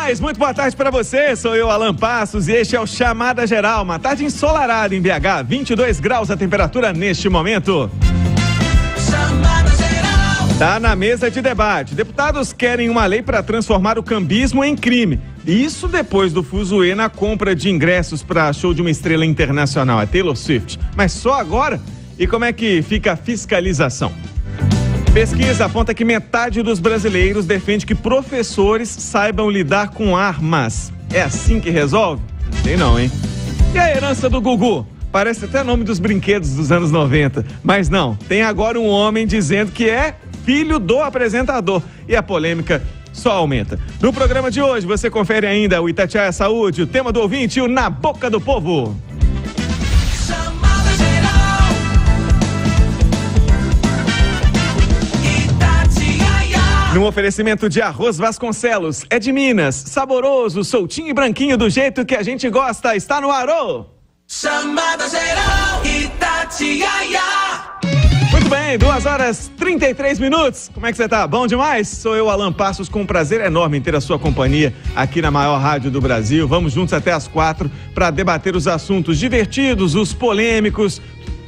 demais, muito boa tarde para você, sou eu, Alan Passos, e este é o Chamada Geral, uma tarde ensolarada em BH, 22 graus a temperatura neste momento. Chamada Geral. Tá na mesa de debate, deputados querem uma lei para transformar o cambismo em crime, isso depois do fuzuê na compra de ingressos para show de uma estrela internacional, a Taylor Swift, mas só agora? E como é que fica a fiscalização? Pesquisa aponta que metade dos brasileiros defende que professores saibam lidar com armas. É assim que resolve? Não sei não, hein? E a herança do Gugu? Parece até nome dos brinquedos dos anos 90. Mas não, tem agora um homem dizendo que é filho do apresentador. E a polêmica só aumenta. No programa de hoje, você confere ainda o Itatiaia Saúde, o tema do ouvinte e o Na Boca do Povo. Num oferecimento de Arroz Vasconcelos, é de Minas, saboroso, soltinho e branquinho do jeito que a gente gosta, está no ar, ô! Chamada Geral Itatiaia. Muito bem, 2h33. Como é que você tá? Bom demais? Sou eu, Alan Passos, com um prazer enorme em ter a sua companhia aqui na maior rádio do Brasil. Vamos juntos até as 4 para debater os assuntos divertidos, os polêmicos,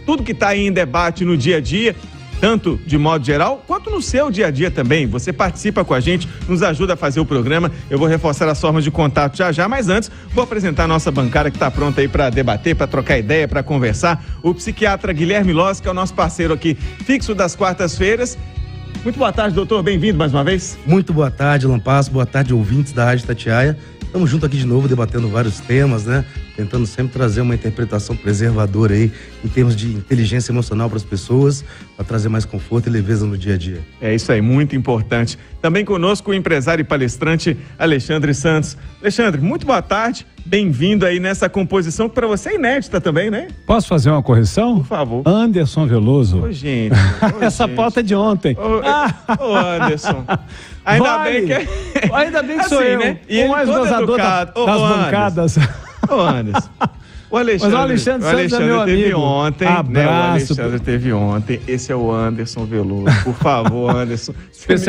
tudo que está aí em debate no dia a dia, tanto de modo geral, quanto no seu dia a dia também. Você participa com a gente, nos ajuda a fazer o programa. Eu vou reforçar as formas de contato já, mas antes vou apresentar a nossa bancada que está pronta aí para debater, para trocar ideia, para conversar. O psiquiatra Guilherme Loss, que é o nosso parceiro aqui fixo das quartas-feiras. Muito boa tarde, doutor. Bem-vindo mais uma vez. Muito boa tarde, Alan Passos. Boa tarde, ouvintes da Rádio Itatiaia. Estamos juntos aqui de novo, debatendo vários temas, né? Tentando sempre trazer uma interpretação preservadora aí, em termos de inteligência emocional para as pessoas, para trazer mais conforto e leveza no dia a dia. É isso aí, muito importante. Também conosco o empresário e palestrante Alexandre Santos. Alexandre, muito boa tarde. Bem-vindo aí nessa composição que para você é inédita também, né? Posso fazer uma correção? Por favor. Anderson Veloso. Ô, gente. Essa pauta é de ontem. Ô, Anderson. Ainda bem que... Ainda bem que assim, sou eu, né? E o mais gozador das bancadas. Ô, Anderson. O Alexandre, Mas o Alexandre Santos é meu teve amigo. ontem, Abraço. né? O Alexandre teve ontem. Esse é o Anderson Veloso. Por favor, Anderson.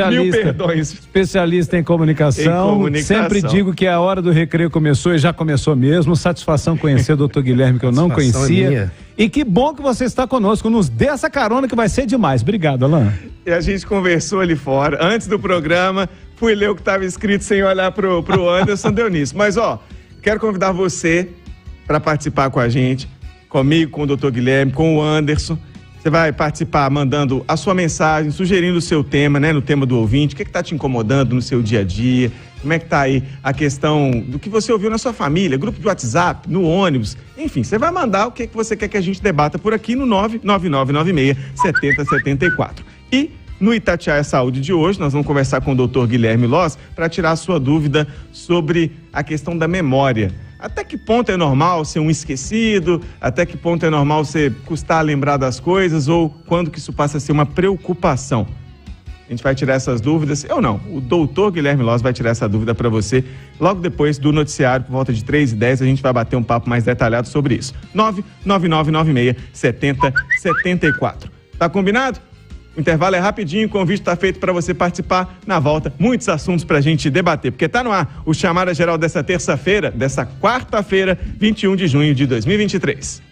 Mil perdões. Especialista em comunicação. Sempre digo que a hora do recreio começou e já começou mesmo. Satisfação conhecer o doutor Guilherme, que eu não conhecia. E que bom que você está conosco. Nos dê essa carona que vai ser demais. Obrigado, Alan. E a gente conversou ali fora. Antes do programa, fui ler o que estava escrito sem olhar pro Anderson, deu nisso. Mas, quero convidar você para participar com a gente, comigo, com o Dr. Guilherme, com o Anderson. Você vai participar mandando a sua mensagem, sugerindo o seu tema, né, no tema do ouvinte. O que está te incomodando no seu dia a dia? Como é que está aí a questão do que você ouviu na sua família, grupo de WhatsApp, no ônibus? Enfim, você vai mandar o que você quer que a gente debata por aqui no 99996-7074. E no Itatiaia Saúde de hoje, nós vamos conversar com o Dr. Guilherme Loss para tirar a sua dúvida sobre a questão da memória. Até que ponto é normal ser um esquecido? Até que ponto é normal você custar a lembrar das coisas? Ou quando que isso passa a ser uma preocupação? A gente vai tirar essas dúvidas. Eu não, o doutor Guilherme Loss vai tirar essa dúvida para você. Logo depois do noticiário, por volta de 3h10, a gente vai bater um papo mais detalhado sobre isso. 99996-7074. Tá combinado? O intervalo é rapidinho, o convite está feito para você participar. Na volta, muitos assuntos para a gente debater, porque está no ar o Chamada Geral dessa terça-feira, dessa quarta-feira, 21 de junho de 2023.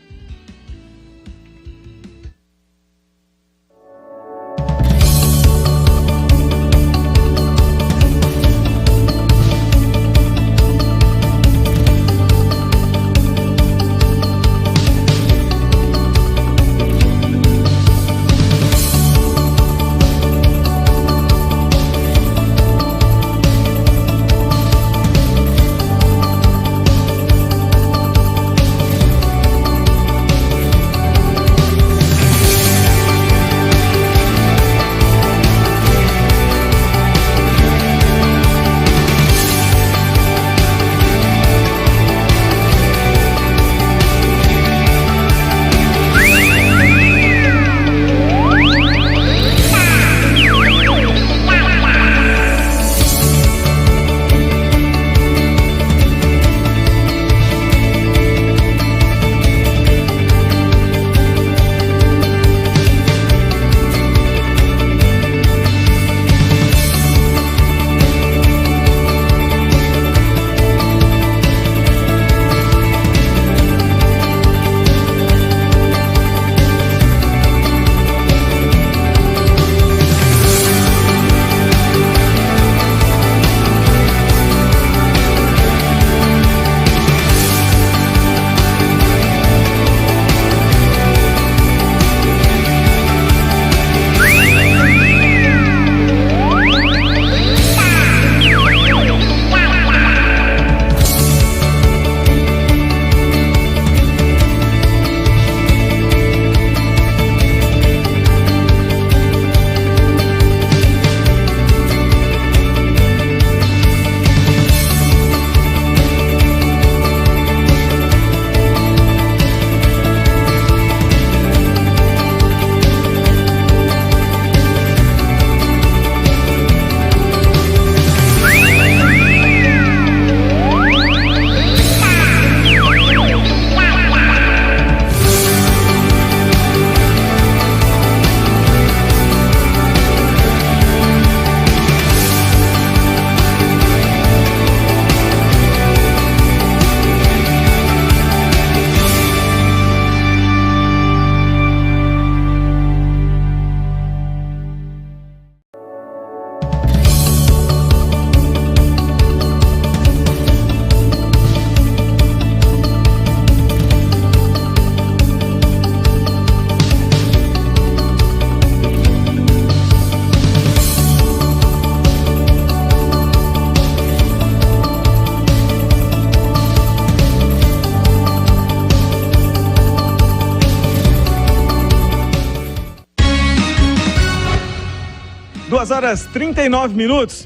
2h39.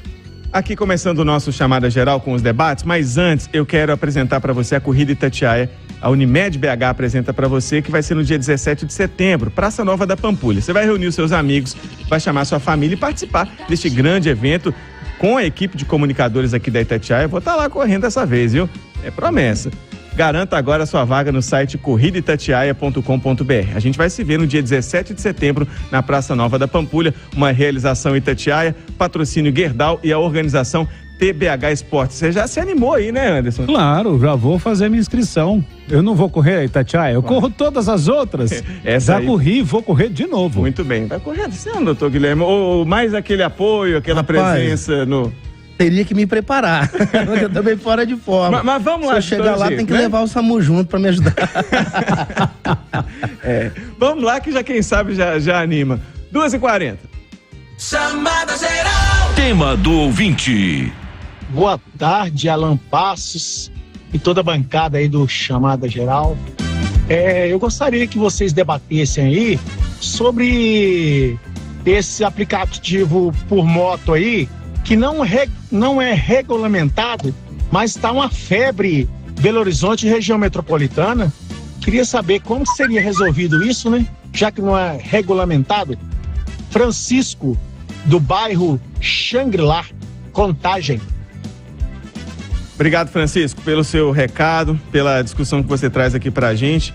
Aqui começando o nosso Chamada Geral com os debates, mas antes eu quero apresentar para você a Corrida Itatiaia. A Unimed BH apresenta para você que vai ser no dia 17 de setembro, Praça Nova da Pampulha. Você vai reunir os seus amigos, vai chamar sua família e participar deste grande evento com a equipe de comunicadores aqui da Itatiaia. Eu vou estar lá correndo dessa vez, viu? É promessa. Garanta agora a sua vaga no site corridaitatiaia.com.br. A gente vai se ver no dia 17 de setembro na Praça Nova da Pampulha, uma realização Itatiaia, patrocínio Gerdau e a organização TBH Esportes. Você já se animou aí, né, Anderson? Claro, já vou fazer minha inscrição. Eu não vou correr a Itatiaia, eu corro todas as outras. Já corri e vou correr de novo. Muito bem, vai correr esse ano, doutor Guilherme, ou mais aquele apoio, aquela presença no... Teria que me preparar, eu também fora de forma. Mas vamos lá. Se eu chegar lá, tem que levar o SAMU junto pra me ajudar. Vamos lá que já quem sabe já anima. 2h40. Chamada Geral. Tema do ouvinte. Boa tarde, Alan Passos e toda a bancada aí do Chamada Geral. Eu gostaria que vocês debatessem aí sobre esse aplicativo por moto aí, que não é regulamentado, mas está uma febre Belo Horizonte e região metropolitana. Queria saber como seria resolvido isso, né? Já que não é regulamentado. Francisco, do bairro Xangri-Lá, Contagem. Obrigado, Francisco, pelo seu recado, pela discussão que você traz aqui pra gente.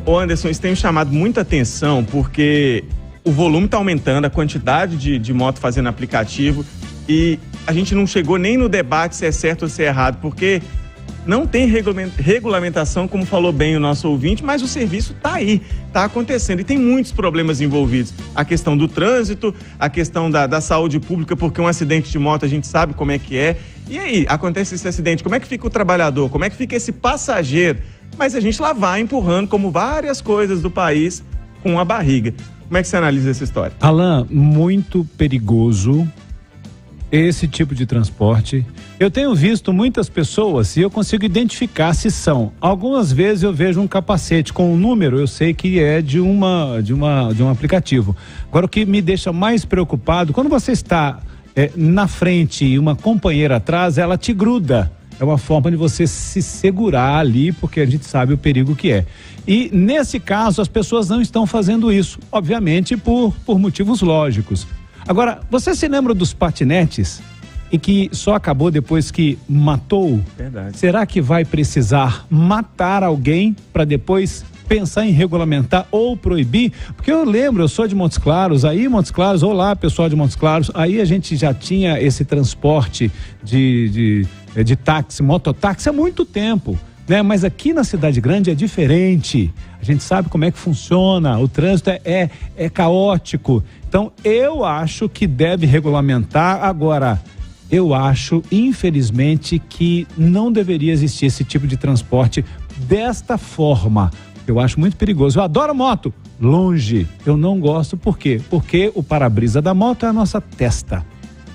Ô Anderson, isso tem chamado muita atenção porque o volume está aumentando, a quantidade de moto fazendo aplicativo, e a gente não chegou nem no debate se é certo ou se é errado, porque não tem regulamentação, como falou bem o nosso ouvinte, mas o serviço está aí, está acontecendo e tem muitos problemas envolvidos. A questão do trânsito, a questão da saúde pública, porque um acidente de moto a gente sabe como é que é. E aí, acontece esse acidente, como é que fica o trabalhador? Como é que fica esse passageiro? Mas a gente lá vai empurrando, como várias coisas do país, com a barriga. Como é que você analisa essa história? Alan, muito perigoso esse tipo de transporte. Eu tenho visto muitas pessoas e eu consigo identificar se são. Algumas vezes eu vejo um capacete com um número, eu sei que é de um aplicativo. Agora, o que me deixa mais preocupado, quando você está na frente e uma companheira atrás, ela te gruda. É uma forma de você se segurar ali, porque a gente sabe o perigo que é. E nesse caso, as pessoas não estão fazendo isso, obviamente por motivos lógicos. Agora, você se lembra dos patinetes e que só acabou depois que matou? Verdade. Será que vai precisar matar alguém para depois pensar em regulamentar ou proibir? Porque eu lembro, eu sou de Montes Claros, aí Montes Claros, olá pessoal de Montes Claros, aí a gente já tinha esse transporte de táxi, mototáxi há muito tempo, né? Mas aqui na cidade grande é diferente. A gente sabe como é que funciona, o trânsito é caótico. Então, eu acho que deve regulamentar. Agora, eu acho, infelizmente, que não deveria existir esse tipo de transporte desta forma. Eu acho muito perigoso. Eu adoro moto. Longe. Eu não gosto. Por quê? Porque o para-brisa da moto é a nossa testa.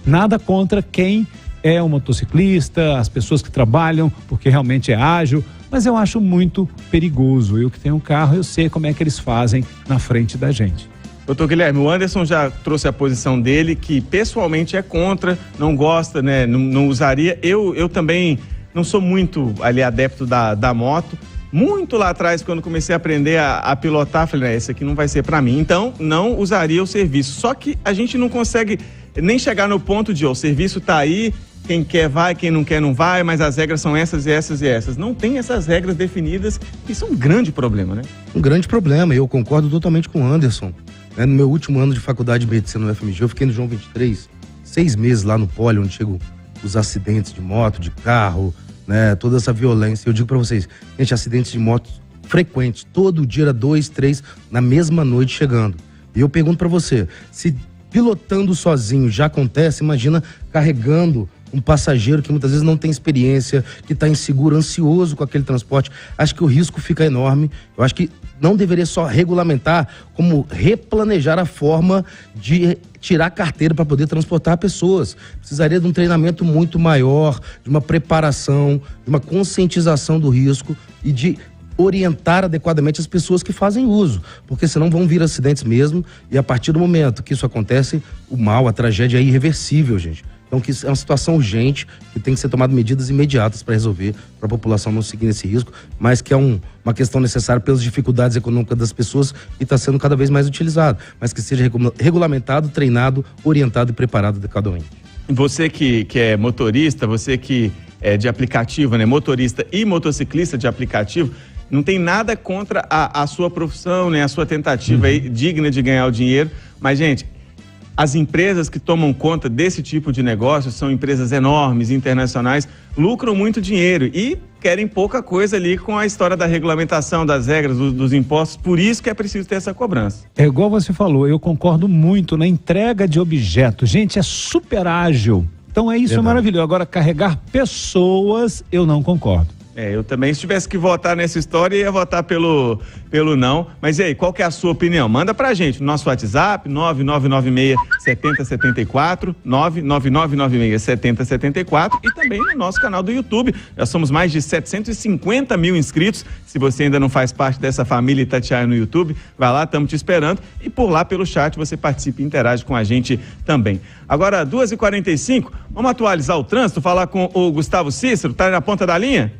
Nada contra quem é um motociclista, as pessoas que trabalham, porque realmente é ágil. Mas eu acho muito perigoso. Eu que tenho um carro, eu sei como é que eles fazem na frente da gente. Doutor Guilherme, o Anderson já trouxe a posição dele, que pessoalmente é contra, não gosta, né? Não usaria. Eu também não sou muito ali adepto da moto. Muito lá atrás, quando comecei a aprender a pilotar, falei, esse aqui não vai ser para mim. Então, não usaria o serviço. Só que a gente não consegue nem chegar no ponto de, o serviço tá aí, quem quer vai, quem não quer não vai, mas as regras são essas e essas e essas. Não tem essas regras definidas. Isso é um grande problema, né? Um grande problema, e eu concordo totalmente com o Anderson. No meu último ano de faculdade de medicina no FMG, eu fiquei no João 23, 6 meses lá no Poli, onde chegam os acidentes de moto, de carro, né, toda essa violência. Eu digo pra vocês, gente, acidentes de moto frequentes, todo dia era 2, 3, na mesma noite chegando. E eu pergunto pra você, se pilotando sozinho já acontece, imagina carregando um passageiro que muitas vezes não tem experiência, que está inseguro, ansioso com aquele transporte. Acho que o risco fica enorme. Eu acho que não deveria só regulamentar, como replanejar a forma de tirar a carteira para poder transportar pessoas. Precisaria de um treinamento muito maior, de uma preparação, de uma conscientização do risco e de orientar adequadamente as pessoas que fazem uso, porque senão vão vir acidentes mesmo, e a partir do momento que isso acontece, o mal, a tragédia é irreversível, gente. Então, que é uma situação urgente, que tem que ser tomado medidas imediatas para resolver, para a população não seguir nesse risco, mas que é uma questão necessária pelas dificuldades econômicas das pessoas e está sendo cada vez mais utilizado, mas que seja regulamentado, treinado, orientado e preparado adequadamente. Você que é motorista, você que é de aplicativo, né? Motorista e motociclista de aplicativo, não tem nada contra a sua profissão, né? A sua tentativa aí digna de ganhar o dinheiro, mas, gente, as empresas que tomam conta desse tipo de negócio são empresas enormes, internacionais, lucram muito dinheiro e querem pouca coisa ali com a história da regulamentação, das regras, dos impostos, por isso que é preciso ter essa cobrança. É igual você falou, eu concordo muito na entrega de objetos. Gente, é super ágil, então é isso. Verdade. É maravilhoso. Agora, carregar pessoas, eu não concordo. Eu também, se tivesse que votar nessa história, ia votar pelo não. Mas e aí, qual que é a sua opinião? Manda pra gente no nosso WhatsApp, 9996-7074, 99996-7074 e também no nosso canal do YouTube. Já somos mais de 750 mil inscritos. Se você ainda não faz parte dessa família Itatiaia no YouTube, vai lá, estamos te esperando. E por lá, pelo chat, você participa e interage com a gente também. Agora, 2h45, vamos atualizar o trânsito, falar com o Gustavo Cícero, tá na ponta da linha?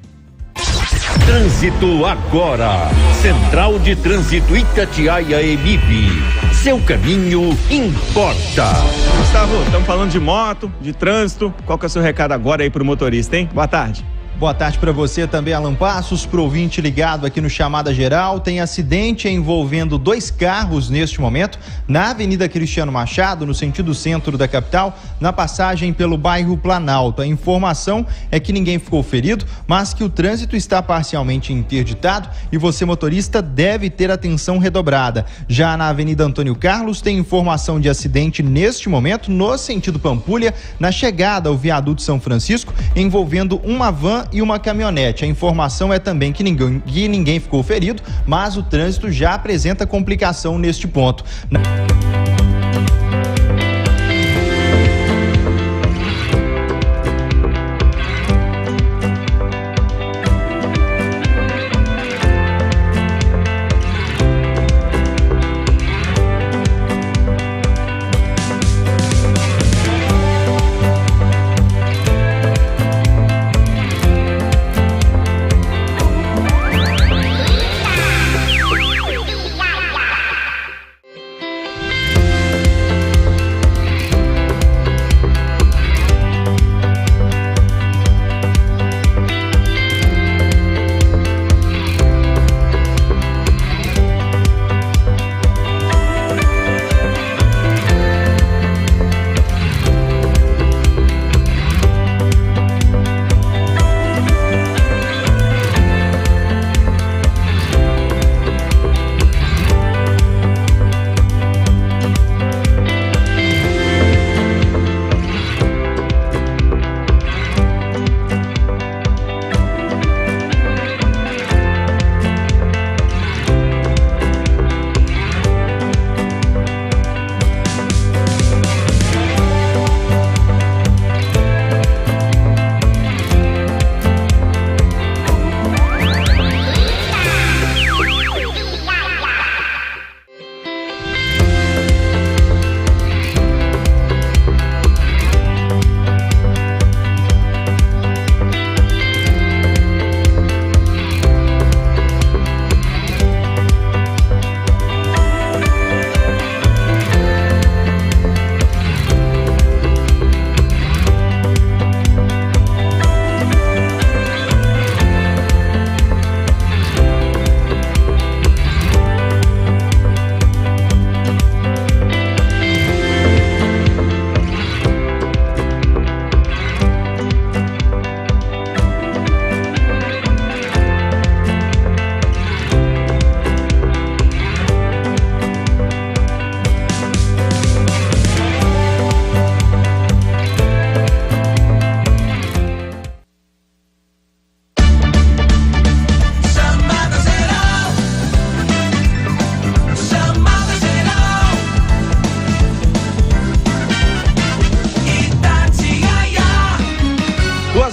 Trânsito agora. Central de Trânsito Itatiaia EMIB. Seu caminho importa. Gustavo, estamos falando de moto, de trânsito. Qual que é o seu recado agora aí pro motorista, hein? Boa tarde. Boa tarde para você também, Alan Passos, pro ouvinte ligado aqui no Chamada Geral. Tem acidente envolvendo 2 carros neste momento na Avenida Cristiano Machado, no sentido centro da capital, na passagem pelo bairro Planalto. A informação é que ninguém ficou ferido, mas que o trânsito está parcialmente interditado e você, motorista, deve ter atenção redobrada. Já na Avenida Antônio Carlos, tem informação de acidente neste momento no sentido Pampulha, na chegada ao viaduto São Francisco, envolvendo uma van e uma caminhonete. A informação é também que ninguém ficou ferido, mas o trânsito já apresenta complicação neste ponto.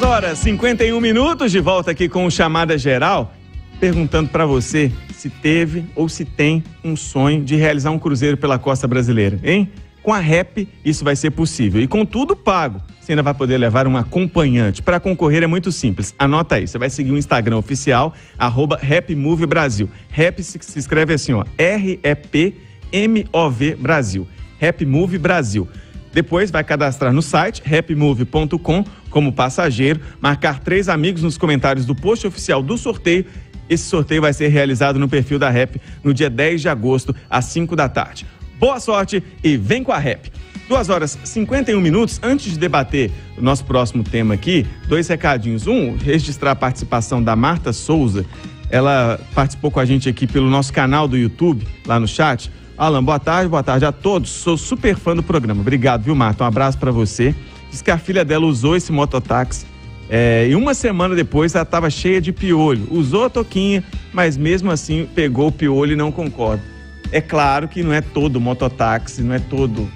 Horas, 51 minutos, de volta aqui com o Chamada Geral. perguntando para você se teve ou se tem um sonho de realizar um cruzeiro pela costa brasileira, hein? Com a Rap, isso vai ser possível. E com tudo pago, você ainda vai poder levar um acompanhante. Para concorrer é muito simples. Anota aí, você vai seguir o Instagram oficial, @RapMoveBrasil. Rap se escreve assim, ó, REPMOV Brasil. RapMove Brasil. Depois vai cadastrar no site rapmove.com como passageiro, marcar 3 amigos nos comentários do post oficial do sorteio. Esse sorteio vai ser realizado no perfil da Rap no dia 10 de agosto, às 5 da tarde. Boa sorte e vem com a Rap. 2h51. Antes de debater o nosso próximo tema aqui, 2 recadinhos. Registrar a participação da Marta Souza. Ela participou com a gente aqui pelo nosso canal do YouTube, lá no chat. Alan, boa tarde a todos. Sou super fã do programa. Obrigado, viu, Marta? Um abraço pra você. Diz que a filha dela usou esse mototáxi e uma semana depois ela estava cheia de piolho. Usou a touquinha, mas mesmo assim pegou o piolho e não concorda. É claro que não é todo mototáxi, não é todo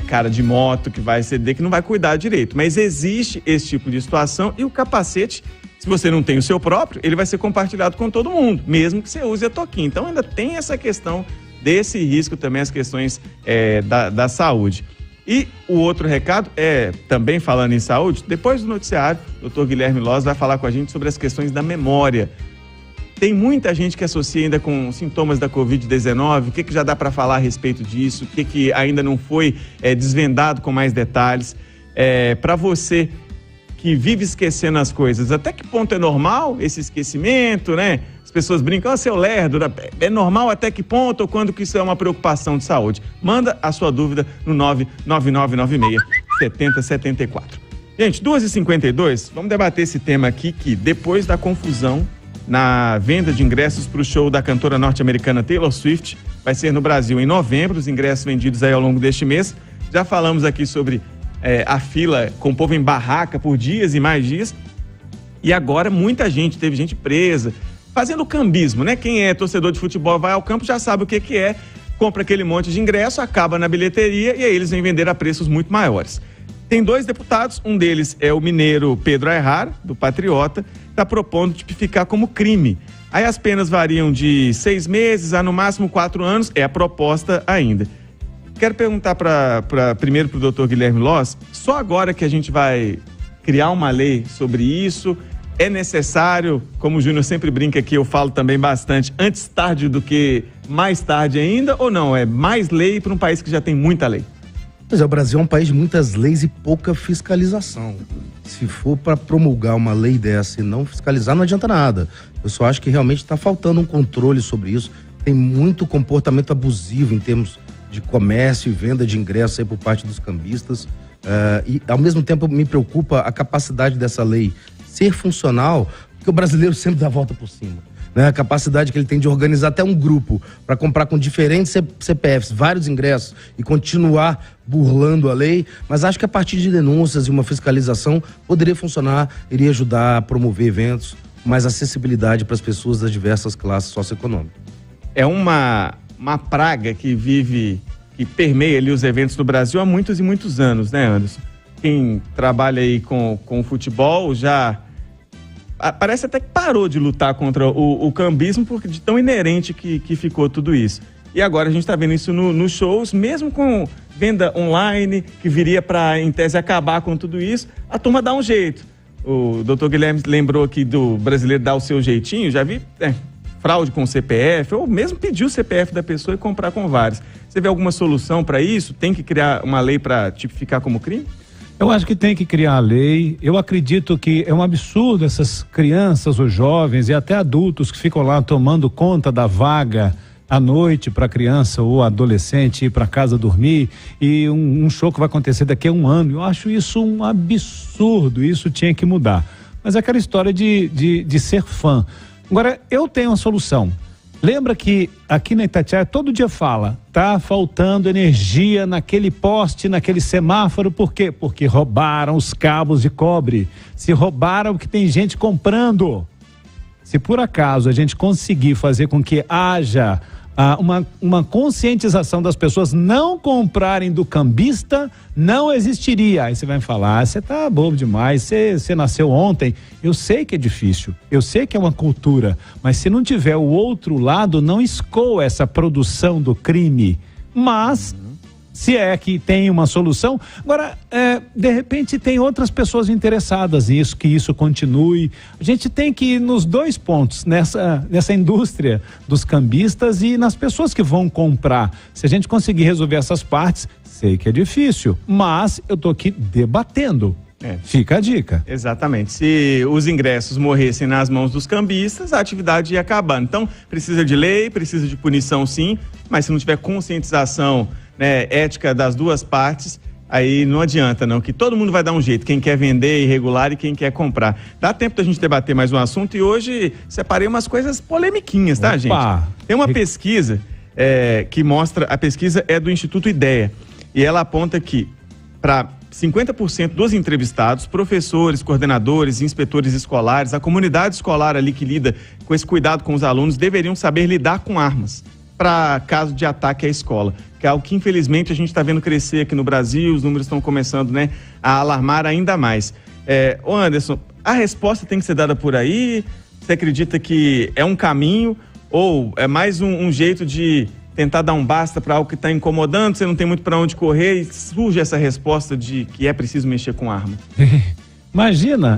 cara de moto que vai ceder, que não vai cuidar direito. Mas existe esse tipo de situação e o capacete, se você não tem o seu próprio, ele vai ser compartilhado com todo mundo, mesmo que você use a touquinha. Então ainda tem essa questão desse risco também, as questões da saúde. E o outro recado também falando em saúde, depois do noticiário, o Dr. Guilherme Loz vai falar com a gente sobre as questões da memória. Tem muita gente que associa ainda com sintomas da Covid-19, o que já dá para falar a respeito disso, o que ainda não foi desvendado com mais detalhes. Para você que vive esquecendo as coisas, até que ponto é normal esse esquecimento, né? As pessoas brincam, seu lerdo, é normal até que ponto ou quando que isso é uma preocupação de saúde? Manda a sua dúvida no 99996-7074. Gente, 2h52, vamos debater esse tema aqui que depois da confusão na venda de ingressos para o show da cantora norte-americana Taylor Swift, vai ser no Brasil em novembro, os ingressos vendidos aí ao longo deste mês. Já falamos aqui sobre a fila com o povo em barraca por dias e mais dias. E agora teve gente presa, fazendo cambismo, né? Quem é torcedor de futebol vai ao campo já sabe o que é, compra aquele monte de ingresso, acaba na bilheteria e aí eles vêm vender a preços muito maiores. Tem 2 deputados, um deles é o mineiro Pedro Ayrrar, do Patriota, está propondo tipificar como crime. Aí as penas variam de 6 meses a no máximo 4 anos, é a proposta ainda. Quero perguntar primeiro para o doutor Guilherme Loz, só agora que a gente vai criar uma lei sobre isso, é necessário, como o Júnior sempre brinca aqui, eu falo também bastante, antes tarde do que mais tarde ainda, ou não? É mais lei para um país que já tem muita lei? Pois o Brasil é um país de muitas leis e pouca fiscalização. Se for para promulgar uma lei dessa e não fiscalizar, não adianta nada. Eu só acho que realmente está faltando um controle sobre isso. Tem muito comportamento abusivo em termos de comércio e venda de ingressos aí por parte dos cambistas. E, ao mesmo tempo, me preocupa a capacidade dessa lei ser funcional, porque o brasileiro sempre dá a volta por cima. A capacidade que ele tem de organizar até um grupo para comprar com diferentes CPFs, vários ingressos e continuar burlando a lei, mas acho que a partir de denúncias e uma fiscalização poderia funcionar, iria ajudar a promover eventos com mais acessibilidade para as pessoas das diversas classes socioeconômicas. É uma praga que permeia ali os eventos no Brasil há muitos e muitos anos, né, Anderson? Quem trabalha aí com o futebol já parece até que parou de lutar contra o cambismo porque de tão inerente que ficou tudo isso. E agora a gente está vendo isso nos shows, mesmo com venda online, que viria para, em tese, acabar com tudo isso, a turma dá um jeito. O doutor Guilherme lembrou aqui do brasileiro dar o seu jeitinho, já vi fraude com o CPF, ou mesmo pedir o CPF da pessoa e comprar com vários. Você vê alguma solução para isso? Tem que criar uma lei para tipificar como crime? Eu acho que tem que criar a lei. Eu acredito que é um absurdo essas crianças ou jovens e até adultos que ficam lá tomando conta da vaga à noite para a criança ou adolescente ir para casa dormir e um show que vai acontecer daqui a 1 ano. Eu acho isso um absurdo, isso tinha que mudar. Mas é aquela história de ser fã. Agora, eu tenho uma solução. Lembra que aqui na Itatiaia todo dia fala, tá faltando energia naquele poste, naquele semáforo, por quê? Porque roubaram os cabos de cobre. Se roubaram, porque tem gente comprando. Se por acaso a gente conseguir fazer com que haja uma conscientização das pessoas não comprarem do cambista, não existiria. Aí você vai me falar, você tá bobo demais, você nasceu ontem. Eu sei que é difícil, eu sei que é uma cultura, mas se não tiver o outro lado, não escoa essa produção do crime. Mas se é que tem uma solução. Agora, de repente tem outras pessoas interessadas nisso, que isso continue. A gente tem que ir nos dois pontos, nessa indústria dos cambistas e nas pessoas que vão comprar. Se a gente conseguir resolver essas partes, sei que é difícil, mas eu tô aqui debatendo. Fica a dica. Exatamente. Se os ingressos morressem nas mãos dos cambistas, a atividade ia acabar. Então, precisa de lei, precisa de punição sim, mas se não tiver conscientização, né, ética das duas partes, aí não adianta não, que todo mundo vai dar um jeito, quem quer vender irregular e quem quer comprar. Dá tempo da gente debater mais um assunto e hoje separei umas coisas polemiquinhas, tá, gente? Tem uma pesquisa que mostra, a pesquisa é do Instituto IDEA e ela aponta que para 50% dos entrevistados, professores, coordenadores, inspetores escolares, a comunidade escolar ali que lida com esse cuidado com os alunos deveriam saber lidar com armas para caso de ataque à escola, que é algo que infelizmente a gente está vendo crescer aqui no Brasil, os números estão começando, né, a alarmar ainda mais. Ô Anderson, a resposta tem que ser dada por aí? Você acredita que é um caminho ou é mais um jeito de tentar dar um basta para algo que está incomodando, você não tem muito para onde correr e surge essa resposta de que é preciso mexer com arma?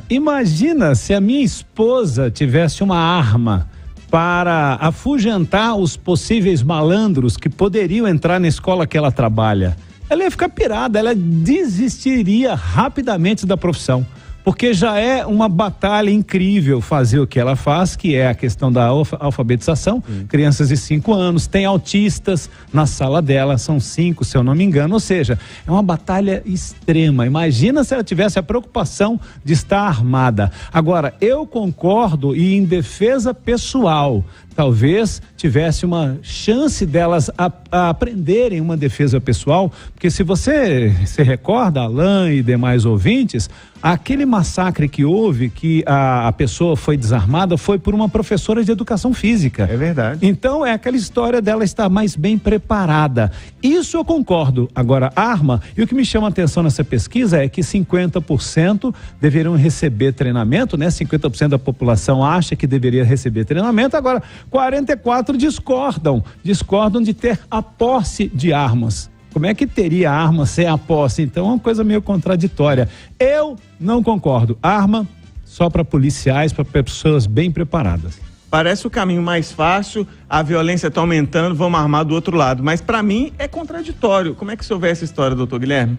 Imagina se a minha esposa tivesse uma arma para afugentar os possíveis malandros que poderiam entrar na escola que ela trabalha. Ela ia ficar pirada, ela desistiria rapidamente da profissão, porque já é uma batalha incrível fazer o que ela faz, que é a questão da alfabetização. Crianças de 5 anos, tem autistas na sala dela, são 5, se eu não me engano, ou seja, é uma batalha extrema. Imagina se ela tivesse a preocupação de estar armada. Agora, eu concordo e em defesa pessoal, talvez tivesse uma chance delas a aprenderem uma defesa pessoal, porque se você se recorda, Alain e demais ouvintes, aquele massacre que houve, que a pessoa foi desarmada, foi por uma professora de educação física. É verdade. Então é aquela história dela estar mais bem preparada. Isso eu concordo. Agora, arma, e o que me chama a atenção nessa pesquisa é que 50% deveriam receber treinamento, né? 50% da população acha que deveria receber treinamento, agora 44% discordam de ter a posse de armas. Como é que teria arma sem a posse? Então é uma coisa meio contraditória. Eu não concordo. Arma só para policiais, para pessoas bem preparadas. Parece o caminho mais fácil, a violência está aumentando, vamos armar do outro lado. Mas para mim é contraditório. Como é que você vê essa história, doutor Guilherme?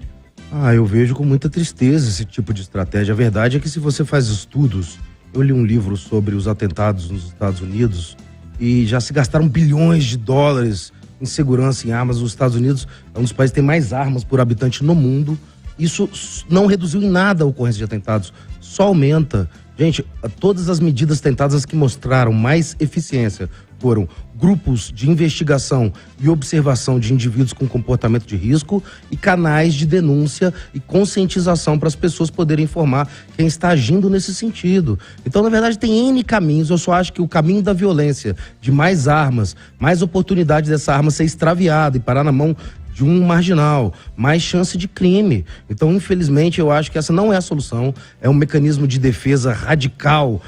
Eu vejo com muita tristeza esse tipo de estratégia. A verdade é que se você faz estudos, eu li um livro sobre os atentados nos Estados Unidos e já se gastaram bilhões de dólares em segurança em armas. Os Estados Unidos é um dos países que tem mais armas por habitante no mundo. Isso não reduziu em nada a ocorrência de atentados, só aumenta. Gente, todas as medidas tentadas, as que mostraram mais eficiência, foram grupos de investigação e observação de indivíduos com comportamento de risco e canais de denúncia e conscientização para as pessoas poderem informar quem está agindo nesse sentido. Então, na verdade, tem N caminhos. Eu só acho que o caminho da violência, de mais armas, mais oportunidade dessa arma ser extraviada e parar na mão de um marginal, mais chance de crime. Então, infelizmente, eu acho que essa não é a solução, é um mecanismo de defesa radical,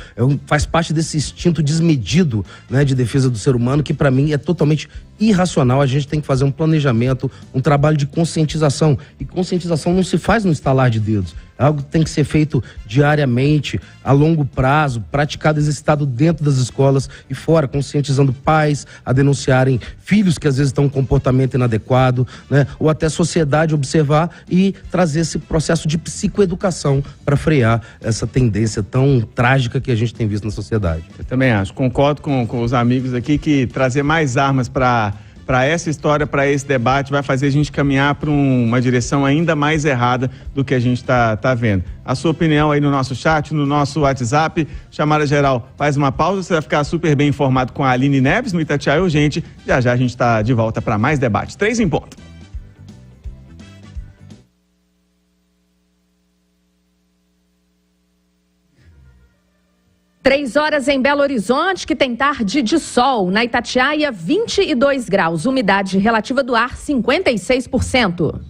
faz parte desse instinto desmedido, né, de defesa do ser humano, que para mim é totalmente irracional. A gente tem que fazer um planejamento, um trabalho de conscientização, e conscientização não se faz no estalar de dedos, é algo que tem que ser feito diariamente, a longo prazo, praticado, exercitado dentro das escolas e fora, conscientizando pais a denunciarem filhos que às vezes estão em comportamento inadequado, né? Ou até a sociedade observar e trazer esse processo de psicoeducação para frear essa tendência tão trágica que a gente tem visto na sociedade. Eu também acho, concordo com os amigos aqui que trazer mais armas para essa história, para esse debate, vai fazer a gente caminhar para uma direção ainda mais errada do que a gente tá vendo. A sua opinião aí no nosso chat, no nosso WhatsApp, chamada geral, faz uma pausa, você vai ficar super bem informado com a Aline Neves no Itatiaia Urgente. Já já a gente está de volta para mais debate. 3 em ponto. 3 horas em Belo Horizonte, que tem tarde de sol. Na Itatiaia, 22 graus. Umidade relativa do ar, 56%.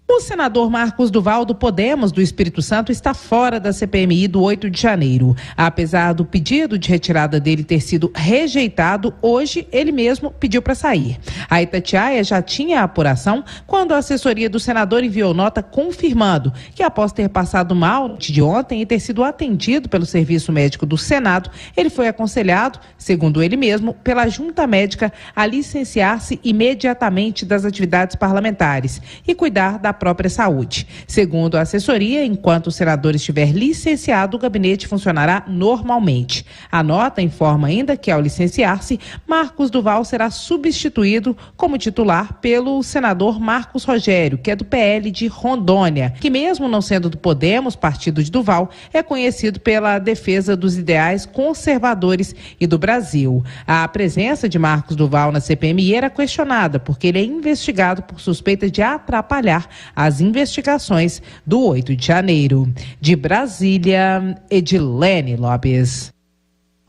O senador Marcos Duval, do Podemos do Espírito Santo, está fora da CPMI do 8 de janeiro. Apesar do pedido de retirada dele ter sido rejeitado, hoje ele mesmo pediu para sair. A Itatiaia já tinha a apuração quando a assessoria do senador enviou nota confirmando que, após ter passado mal de ontem e ter sido atendido pelo Serviço Médico do Senado, ele foi aconselhado, segundo ele mesmo, pela Junta Médica a licenciar-se imediatamente das atividades parlamentares e cuidar da própria saúde. Segundo a assessoria, enquanto o senador estiver licenciado, o gabinete funcionará normalmente. A nota informa ainda que, ao licenciar-se, Marcos Duval será substituído como titular pelo senador Marcos Rogério, que é do PL de Rondônia, que, mesmo não sendo do Podemos, partido de Duval, é conhecido pela defesa dos ideais conservadores e do Brasil. A presença de Marcos Duval na CPMI era questionada, porque ele é investigado por suspeita de atrapalhar as investigações do 8 de janeiro. De Brasília, Edilene Lopes.